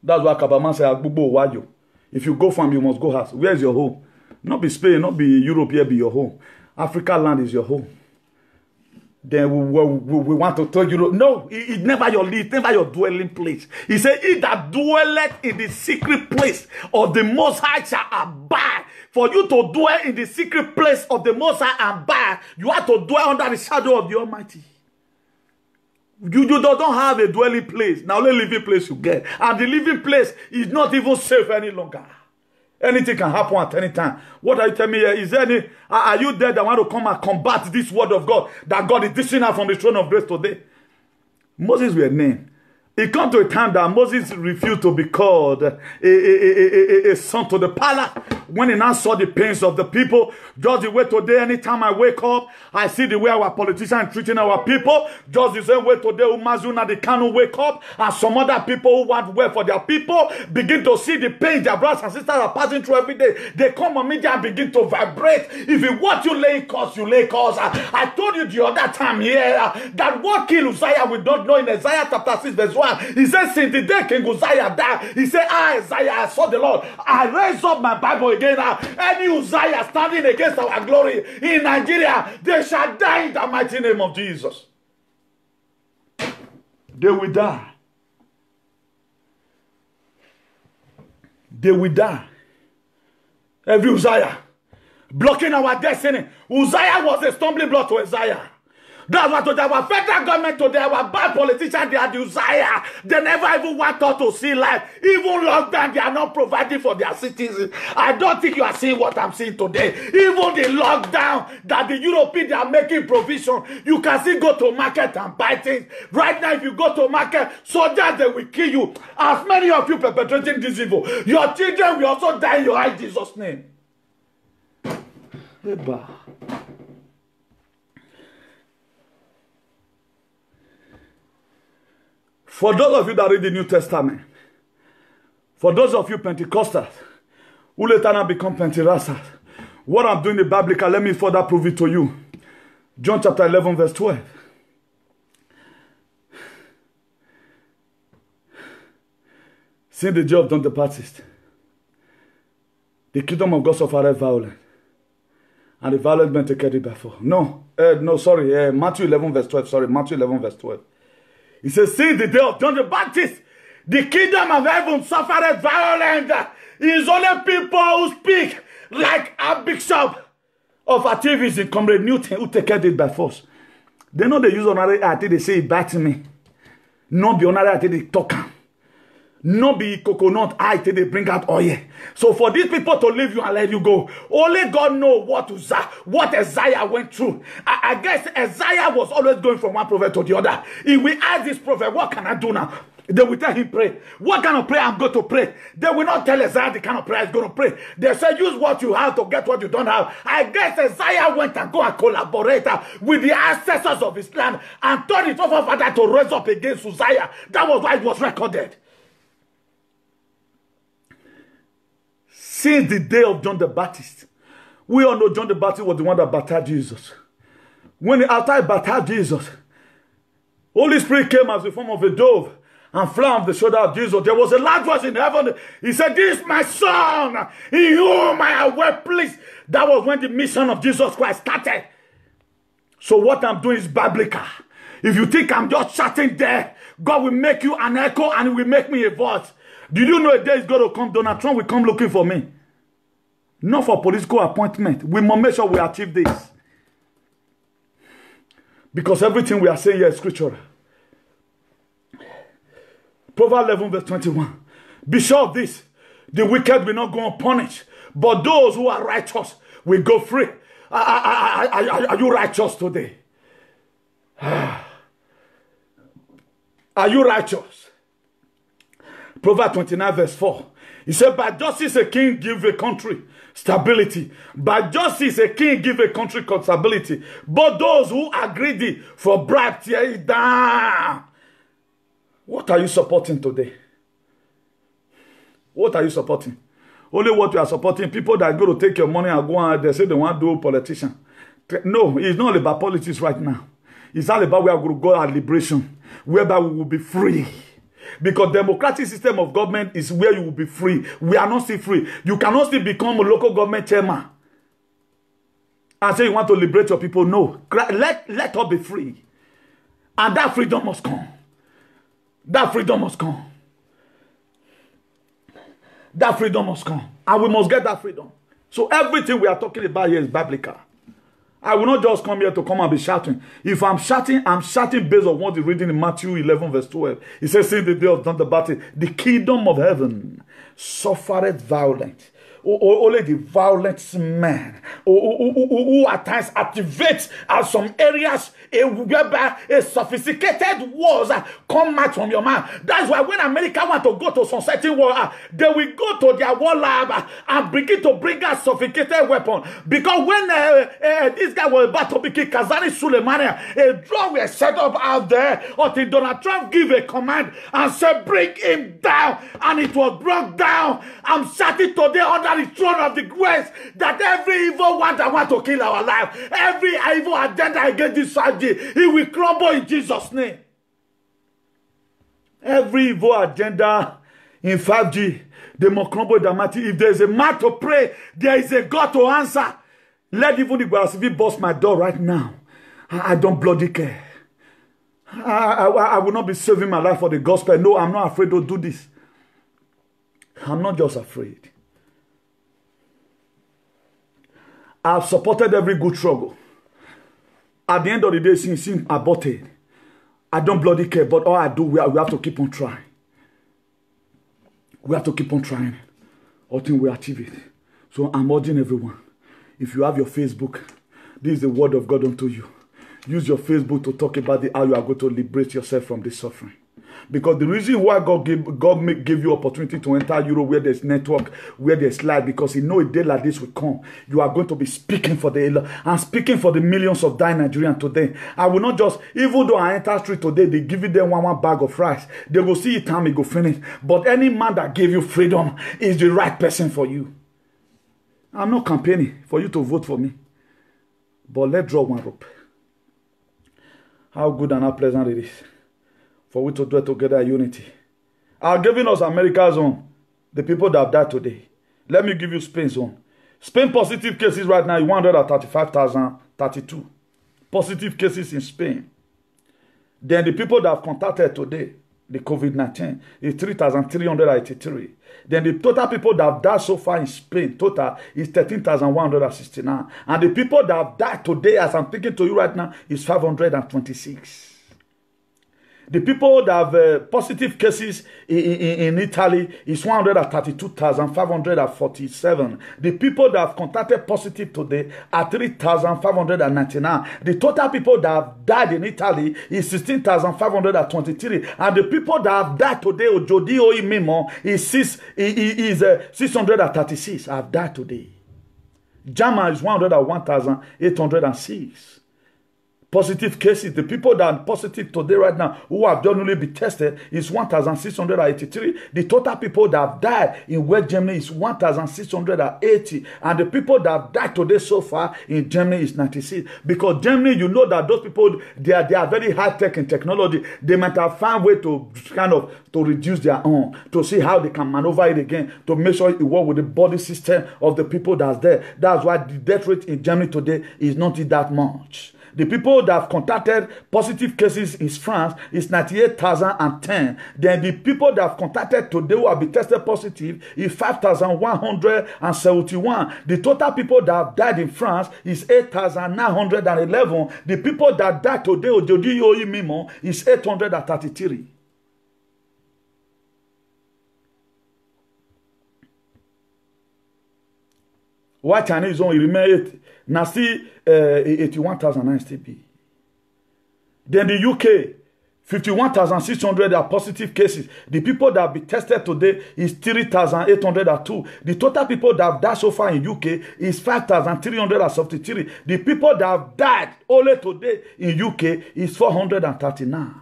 That's why Kabaman said, Agbubo Wayo. If you go farm, you must go house. Where is your home? Not be Spain, not be Europe, here be your home. Africa land is your home. Then we want to tell you, no, it's never your lead, never your dwelling place. He said, he that dwelleth in the secret place of the Most High shall abide. For you to dwell in the secret place of the Most High and abide, you have to dwell under the shadow of the Almighty. You don't have a dwelling place. Now only living place you get. And the living place is not even safe any longer. Anything can happen at any time. What are you telling me here? Is there any, are you there that want to come and combat this word of God that God is dishing out from the throne of grace today? Moses was named. It comes to a time that Moses refused to be called a son to the palace. When he now saw the pains of the people, just the way today, anytime I wake up, I see the way our politicians are treating our people. Just the same way today, Umazu Nnamdi Kanu wake up, and some other people who want well for their people begin to see the pain their brothers and sisters are passing through every day. They come on media and begin to vibrate. If you want you lay cause, you lay cause. I told you the other time here that what killed Uzziah we don't know in Isaiah chapter 6 verse 1. He said, since the day King Uzziah died, he said, Isaiah, I saw the Lord. I raised up my Bible again. Any Uzziah standing against our glory in Nigeria, they shall die in the mighty name of Jesus. They will die. They will die. Every Uzziah blocking our destiny. Uzziah was a stumbling block to Isaiah. That's what today our federal government today, our bad politicians, they are the Uzziah. They never even want us to see life. Even lockdown, they are not providing for their citizens. I don't think you are seeing what I'm seeing today. Even the lockdown that the Europeans, they are making provision. You can still go to market and buy things. Right now, if you go to market, soldiers, they will kill you. As many of you perpetrating this evil, your children will also die in your eye, Jesus' name. For those of you that read the New Testament, for those of you Pentecostals, who later now become Penterastals, what I'm doing in the Biblical, let me further prove it to you. John chapter 11 verse 12. Since the day of John the Baptist, the kingdom of God suffered violence, and the violent men take it by force. Matthew 11 verse 12. Sorry, Matthew 11 verse 12. He says, since the day of John the Baptist, the kingdom of heaven suffered violence. It is only people who speak like a bishop of activism, Comrade Newton, who take it by force. They know they use another art, they say it bites me. Not be another art, they talk. Not be coconut eye till they bring out oil. So for these people to leave you and let you go, only God knows what Isaiah went through. I guess Isaiah was always going from one prophet to the other. If we ask this prophet, what can I do now? They will tell him pray. What kind of prayer I'm going to pray? They will not tell Isaiah the kind of prayer he's going to pray. They say use what you have to get what you don't have. I guess Isaiah went and go and collaborate with the ancestors of Islam and told his father to raise up against Uzziah. That was why it was recorded. Since the day of John the Baptist, we all know John the Baptist was the one that baptized Jesus. After he baptized Jesus, Holy Spirit came as the form of a dove and flew on the shoulder of Jesus. There was a loud voice in heaven. He said, this is my son, in whom I am well pleased. That was when the mission of Jesus Christ started. So what I'm doing is biblical. If you think I'm just chatting there, God will make you an echo and he will make me a voice. Did you know a day is going to come, Donald Trump will come looking for me? Not for political appointment. We must make sure we achieve this. Because everything we are saying here is scriptural. Proverbs 11 verse 21. Be sure of this. The wicked will not go unpunished, but those who are righteous will go free. Are you righteous today? Are you righteous? Proverbs 29 verse 4. He said, by justice a king give a country stability. By justice a king give a country stability. But those who are greedy for bribe tear it down. What are you supporting today? What are you supporting? Only what you are supporting. People that go to take your money and go and they say they want to do politician. No, it's not about politics right now. It's all about where we go our liberation. Whereby we will be free. Because democratic system of government is where you will be free. We are not still free. You cannot still become a local government chairman and say you want to liberate your people. No. Let us be free. And that freedom must come. That freedom must come. That freedom must come. And we must get that freedom. So everything we are talking about here is biblical. I will not just come here to come and be shouting. If I'm shouting based on what is written in Matthew 11 verse 12. It says, since the day of John the Baptist, the kingdom of heaven suffered violence. Only the violent man who at times activates some areas whereby a sophisticated wars come out from your mind. That's why when America want to go to some certain war, they will go to their war lab and begin to bring out sophisticated weapon. Because when this guy was about to be killed, Kazani Soleimani, a drone was set up out there until Donald Trump give a command and said, bring him down. And it was brought down. I'm sitting today under the throne of the grace that every evil one that want to kill our life, every evil agenda against this 5G, it will crumble in Jesus' name. Every evil agenda in 5G, they must crumble dramatically. If there is a man to pray, there is a God to answer. Let even the Guarasivi bust my door right now. I don't bloody care. I will not be saving my life for the gospel. No, I'm not afraid to do this. I'm not just afraid. I've supported every good struggle. At the end of the day, since aborted, I don't bloody care. But all I do, we have to keep on trying. We have to keep on trying until we achieve it. So I'm urging everyone, if you have your Facebook, this is the word of God unto you. Use your Facebook to talk about how you are going to liberate yourself from this suffering. Because the reason why God gave you opportunity to enter Europe where there's network, where there's light, because He knows a day like this will come. You are going to be speaking for the millions of dying Nigerians today. I will not just, even though I enter street today, they give you them one bag of rice. They will see it time it go finish. But any man that gave you freedom is the right person for you. I'm not campaigning for you to vote for me. But let's draw one rope. How good and how pleasant it is for we to dwell together in unity. Are giving us America's own, the people that have died today. Let me give you Spain's own. Spain positive cases right now is 135,032. Positive cases in Spain. Then the people that have contacted today, the COVID-19, is 3,383. Then the total people that have died so far in Spain, total, is 13,169. And the people that have died today, as I'm speaking to you right now, is 526. The people that have positive cases in Italy is 132,547. The people that have contacted positive today are 3,599. The total people that have died in Italy is 16,523. And the people that have died today, Ojodi Oimimo, is 636 have died today. Germany is 101,806. Positive cases, the people that are positive today right now who have generally been tested is 1,683. The total people that have died in West Germany is 1,680. And the people that have died today so far in Germany is 96. Because Germany, you know that those people, they are very high-tech in technology. They might have found a way to to reduce their own, to see how they can maneuver it again, to make sure it works with the body system of the people that's there. That's why the death rate in Germany today is not that much. The people that have contacted positive cases in France is 98,010. Then the people that have contacted today who have been tested positive is 5,171. The total people that have died in France is 8,911. The people that died today is 833. Why Chinese only remain now see 81,009 still be. Then the UK 51,600 are positive cases. The people that have been tested today is 3,802. The total people that have died so far in UK is 5,373. The people that have died only today in UK is 439.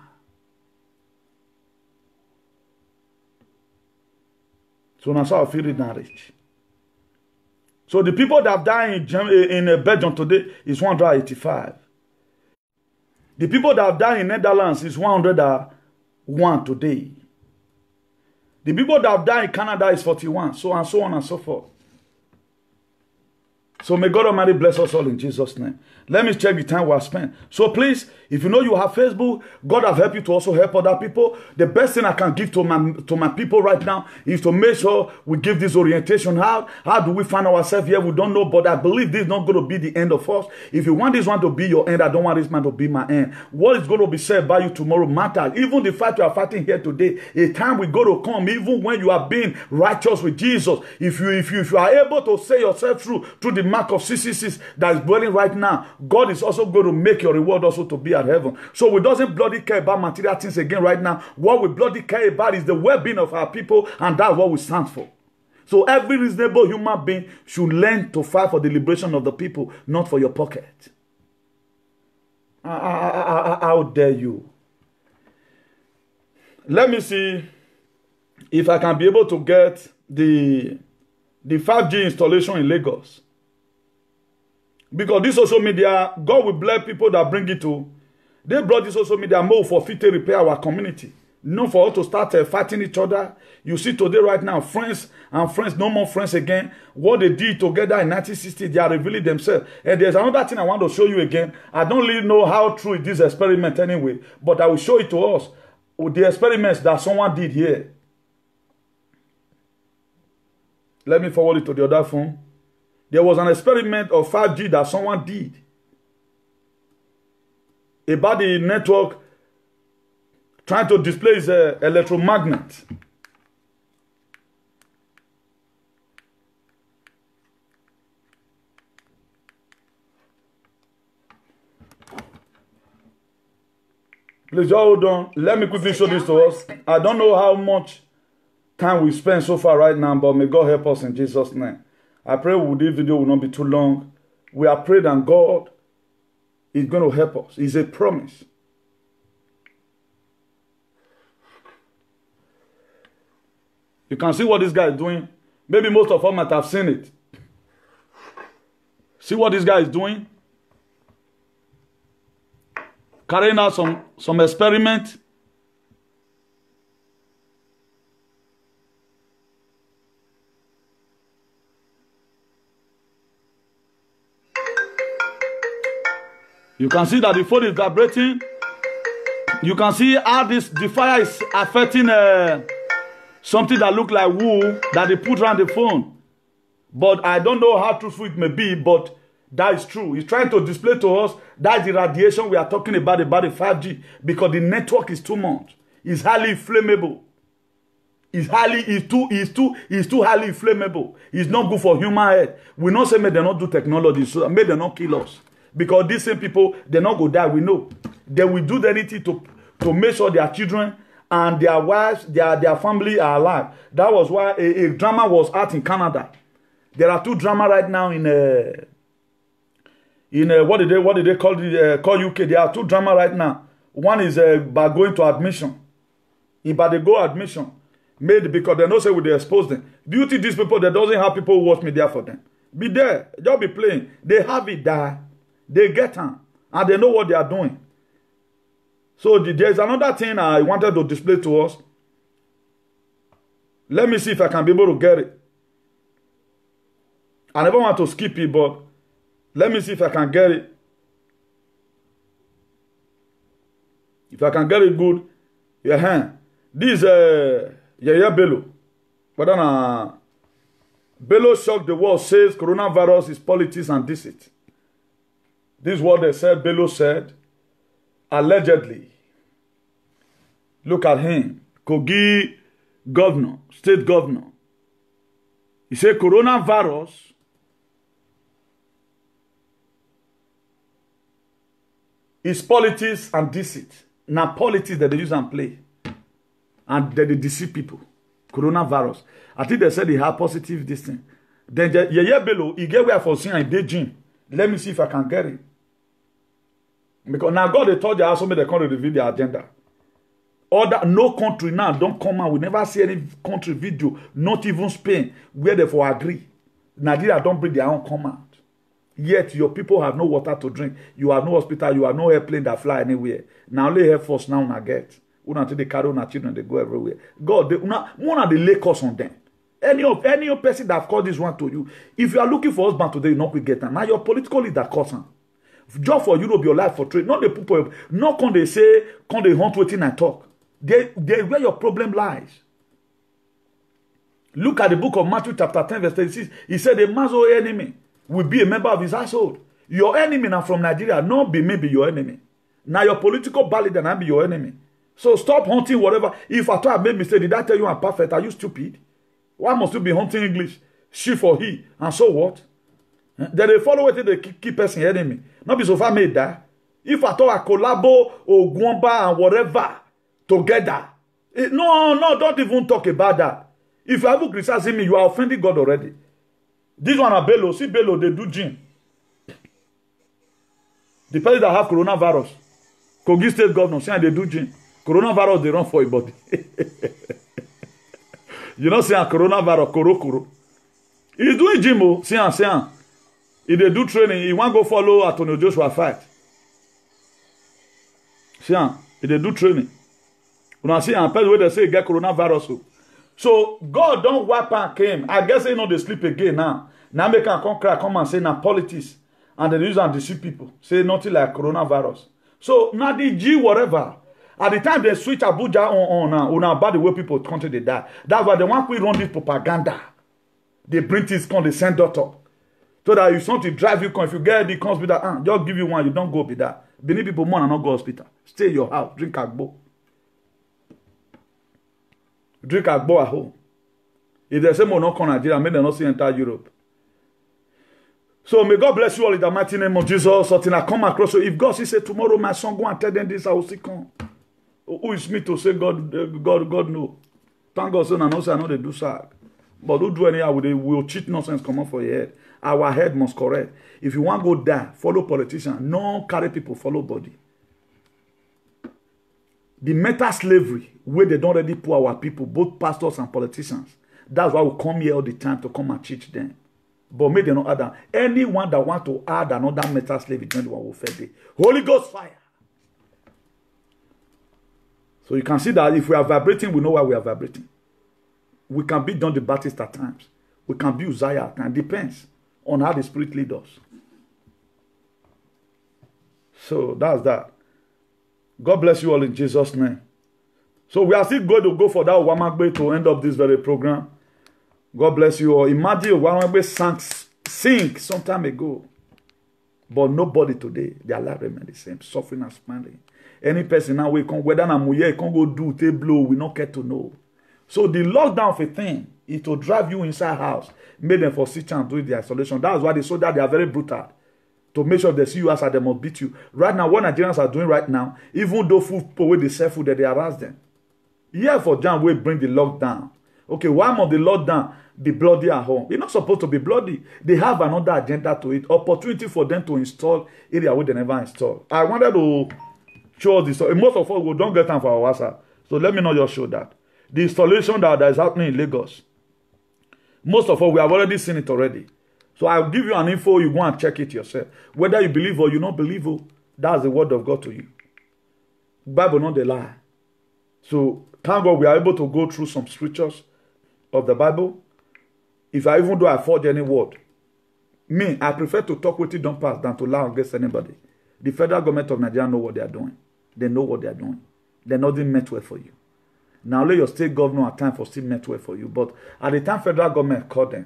So now I feel it now rich. So the people that have died in Belgium today is 185. The people that have died in Netherlands is 101 today. The people that have died in Canada is 41. So and so on and so forth. So may God Almighty bless us all in Jesus' name. Let me check the time we have spent. So please, if you know you have Facebook, God have helped you to also help other people. The best thing I can give to my people right now is to make sure we give this orientation out. How do we find ourselves here? We don't know, but I believe this is not going to be the end of us. If you want this one to be your end, I don't want this man to be my end. What is going to be said by you tomorrow matters. Even the fight you are fighting here today, a time will go to come, even when you are being righteous with Jesus. If you are able to say yourself through the mark of 666 that is dwelling right now, God is also going to make your reward also to be at heaven. So we doesn't bloody care about material things again right now. What we bloody care about is the well-being of our people, and that's what we stand for. So every reasonable human being should learn to fight for the liberation of the people, not for your pocket. How dare you? Let me see if I can be able to get the 5G installation in Lagos. Because this social media, God will bless people that bring it to. They brought this social media more for fit to repair our community. Not for us to start fighting each other. You see today right now, friends and friends, no more friends again. What they did together in 1960, they are revealing themselves. And there's another thing I want to show you again. I don't really know how true it is this experiment anyway, but I will show it to us with the experiments that someone did here. Let me forward it to the other phone. There was an experiment of 5G that someone did about the network trying to display its electromagnet. Please hold on. Let me quickly show this to us. I don't know how much time we spend so far right now, but may God help us in Jesus' name. I pray this video will not be too long. We are praying that God is going to help us. It's a promise. You can see what this guy is doing. Maybe most of us might have seen it. See what this guy is doing? Carrying out some experiment. You can see that the phone is vibrating. You can see how the fire is affecting something that looks like wool that they put around the phone. But I don't know how truthful it may be, but that is true. He's trying to display to us that the radiation we are talking about the 5G, because the network is too much. It's highly flammable. It's too highly flammable. It's not good for human health. We not say may they not do technology, so may they not kill us. Because these same people, they're not going to die, we know. They will do anything to make sure their children and their wives, their family are alive. That was why a drama was out in Canada. There are two dramas right now in what did they call UK? There are two dramas right now. One is by going to admission. But they go admission. Made because they know say we they expose them. Do you think these people, they doesn't have people who watch media for them? Be there. Just be playing. They have it there. They get them. And they know what they are doing. So there's another thing I wanted to display to us. Let me see if I can be able to get it. I never want to skip it, but let me see if I can get it. If I can get it good, yeah. This Yaya Bello. But then Bello shocked the world, says coronavirus is politics and deceit. This is what they said, Bello said. Allegedly. Look at him. Kogi governor, state governor. He said coronavirus is politics and deceit. Now politics that they use and play. And they deceive people. Coronavirus. I think they said they have positive this thing. Then Yeye Bello, he get where for seeing in Beijing. Let me see if I can get it. Because now God they told you also made the country reveal their agenda. Other no country now don't come out. We never see any country video, not even Spain, where they for agree. Nigeria don't bring their own come out. Yet your people have no water to drink. You have no hospital. You have no airplane that fly anywhere. Now only Air Force now I get. Until they carry on children, they go everywhere. God, one of the lay curse on them. Any person that have called this one to you, if you are looking for husband today, you not quick get them. Now your political leader curse them. Just for Europe, your life for trade. Not the people. Not can they say, can they hunt waiting and talk. They where your problem lies. Look at the book of Matthew chapter 10 verse 36. He said a man's own enemy will be a member of his household. Your enemy now from Nigeria, not be maybe your enemy. Now your political ballot and I be your enemy. So stop hunting whatever. If I thought I made mistake, did I tell you I'm perfect? Are you stupid? Why must you be hunting English? She for he. And so what? Then they follow it, they keep person enemy. Not be so far made that. If I thought I collabo or Gwamba and whatever together. No, don't even talk about that. If you have a Christian me, you are offending God already. This one are Bello. See Bello, they do gym. The person that have coronavirus. Kogi State governor saying they do gym. Coronavirus, they run for your body. You know, saying coronavirus, koro. He's doing gym, oh, saying. If they do training, he want go follow Antonio Joshua fight. Saying, if they do training. When I see a person where they say get coronavirus. So God don't wipe and came. I guess they know they sleep again now. Now they can come and say now politics. And they use and deceive people. Say nothing like coronavirus. So now the G whatever. At the time they switch Abuja on about the way people country they die. That's why they want to run this propaganda. They bring this con, they send doctor. So that if something drive you, if you get the hospital, just give you one, you don't go be that. Benin people more and not go hospital. Stay in your house, drink agbo. Drink agbo at home. If they say more not come Nigeria, may they not see entire Europe. So may God bless you all in the mighty name of Jesus. Something I come across. So if God say tomorrow my son go and tell them this, I will still come. Who is me to say God no? Thank God, son, I know they do sag. But don't do anyhow, they will cheat nonsense come up for your head. Our head must correct. If you want to go die, follow politicians. No carry people, follow body. The mental slavery, where they don't already put our people, both pastors and politicians. That's why we come here all the time to come and teach them. But may they not add that. Anyone that want to add another mental slavery, then the one will fail. Holy Ghost fire. So you can see that if we are vibrating, we know why we are vibrating. We can be John the Baptist at times. We can be Uzziah at times. Depends on how the Spirit leads us. So that's that. God bless you all in Jesus' name. So we are still going to go for that Wamagbe to end up this very program. God bless you all. Imagine Wamagbe sing some time ago. But nobody today, their life remain the same. Suffering and smiling. Any person now, we can, whether I'm here, can go do, take blow, we not get to know. So the lockdown of a thing is to drive you inside house, make them for sit and do the isolation. That's why the soldiers, they are very brutal. To make sure they see you outside, they must beat you. Right now, what Nigerians are doing right now, even though food people with the sell food, that they harass them. Yeah, for John, we bring the lockdown. Okay, why must the lockdown be bloody at home? It's not supposed to be bloody. They have another agenda to it. Opportunity for them to install area where they never install. I wanted to show this. Most of us, we don't get time for our WhatsApp. So let me not just show that. The installation that is happening in Lagos. Most of us, we have already seen it already. So I'll give you an info, you go and check it yourself. Whether you believe or you don't believe, that's the word of God to you. Bible not the lie. So thank God we are able to go through some scriptures of the Bible. If I even though I forge any word. Me, I prefer to talk with it don't pass than to lie against anybody. The federal government of Nigeria know what they are doing. they know what they are doing. They're not doing meant well for you. Now let your state governor at time for still meant well for you. But at the time federal government called them,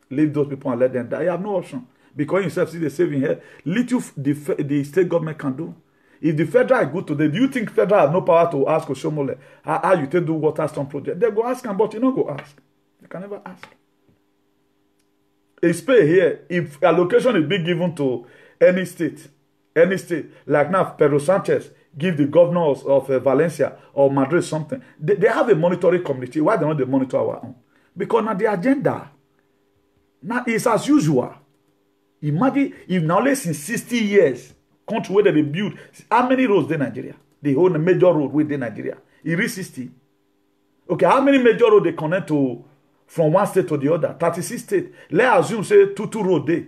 leave those people and let them die. You have no option. Because yourself see the saving here. Little the state government can do. If the federal is good today, do you think federal have no power to ask Oshomole how you take do water storm project? They go ask them, but you don't go ask. You can never ask. A spay here, if allocation is being given to any state, like now Pedro Sanchez give the governors of Valencia or Madrid something, they have a monitoring committee. Why don't they monitor our own? Because now the agenda, now it's as usual. Imagine if now less than 60 years, country where they build, how many roads in Nigeria? They own a major road within Nigeria. It is 60. Okay, how many major roads they connect to from one state to the other? 36 states. Let's assume say two road day.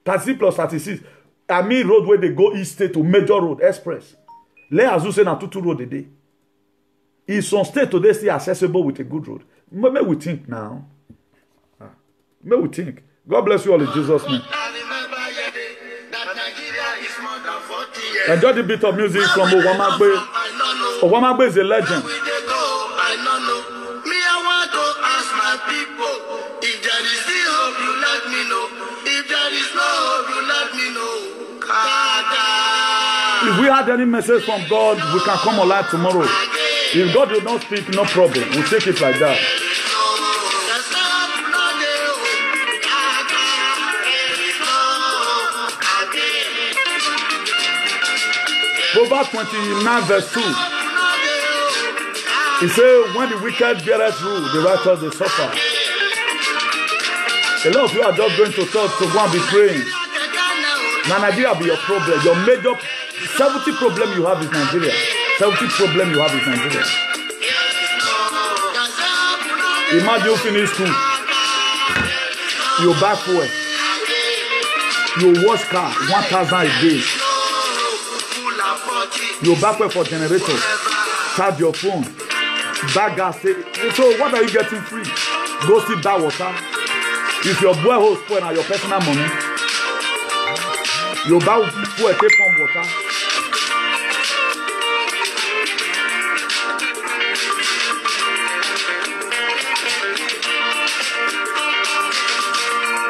36 plus 36. I mean road where they go east state to major road, express. Let's assume say now two road a day. Is some state today still accessible with a good road? Maybe we think now. Maybe we think. God bless you all in Jesus' name. Enjoy the bit of music from Owamagbe. Owamagbe is a legend. If we had any message from God, we can come online tomorrow. If God did not speak, no problem. We'll take it like that. Proverbs 29 verse 2. He said, when the wicked beareth rule, the righteous they suffer. A lot of you are just going to church to go and be praying. Now Nigeria will be your problem. Your major 70 problem you have is Nigeria. 70 problem you have is Nigeria. Imagine you finish school. You buy fuel. You wash car 1,000 a day. You back for generator, charge your phone, buy gas. So what are you getting free? Go see buy water. If your boy host spoil now your personal money, you buy fuel, take pump water.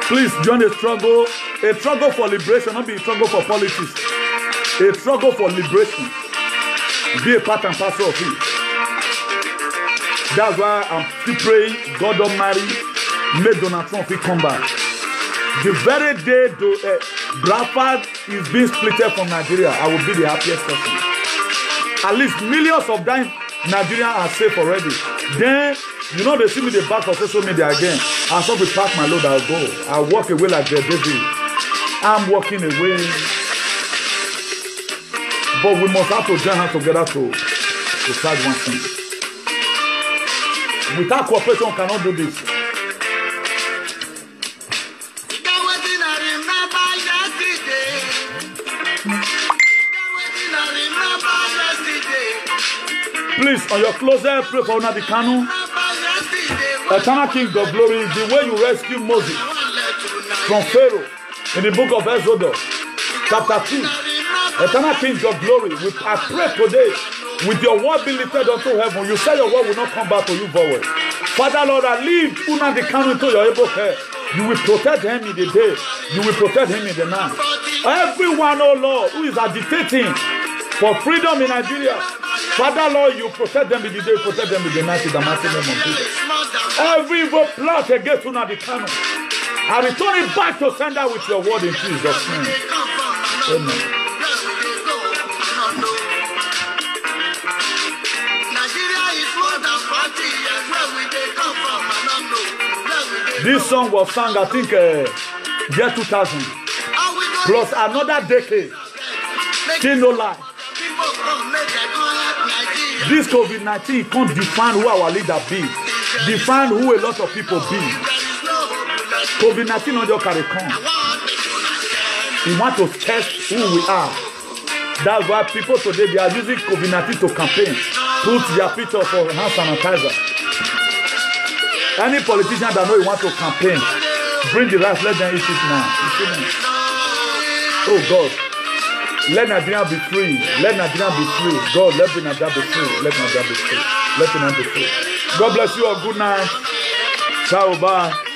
Please join the struggle. A struggle for liberation, not be a struggle for politics. A struggle for liberation. Be a part and parcel of it. That's why I'm still praying God Almighty make Donald Trump come back. The very day Bradford is being splitted from Nigeria, I will be the happiest person. At least millions of them Nigerians are safe already. Then, you know, they see me the back of social media again. I'll stop with pack my load, I'll go. I'll walk away like the David. I'm walking away. But we must have to join hands together to start one thing. Without cooperation, we cannot do this. Please, on your closet, pray for Nnamdi Kanu. Eternal King of Glory, the way you rescue Moses from Pharaoh in the book of Exodus, chapter 2. Eternal King of Glory, I pray today with your word being lifted unto heaven. You say your word will not come back to you forward. Father Lord, I leave Nnamdi Kanu into your able care. You will protect him in the day. You will protect him in the night. Everyone, oh Lord, who is agitating for freedom in Nigeria, Father Lord, you protect them in the day, protect them in the night in the mighty name of Jesus. Every evil plot against Nnamdi Kanu, I return it back to sender with your word in Jesus' name. Amen. This song was sung, I think, year 2000. Plus another decade. Still no lie. This COVID-19 can't define who our leader be. Define who a lot of people be. COVID-19 not just carry come. We want to test who we are. That's why people today, they are using COVID-19 to campaign. Put their picture for hand sanitizer. Any politician that know you want to campaign, bring the rice, let them eat it now. Oh God. Let Nigeria be free. Let Nigeria be free. God, let Nigeria be free. Let Nigeria be free. Let Nigeria be free. God bless you all. Good night. Ciao, bye.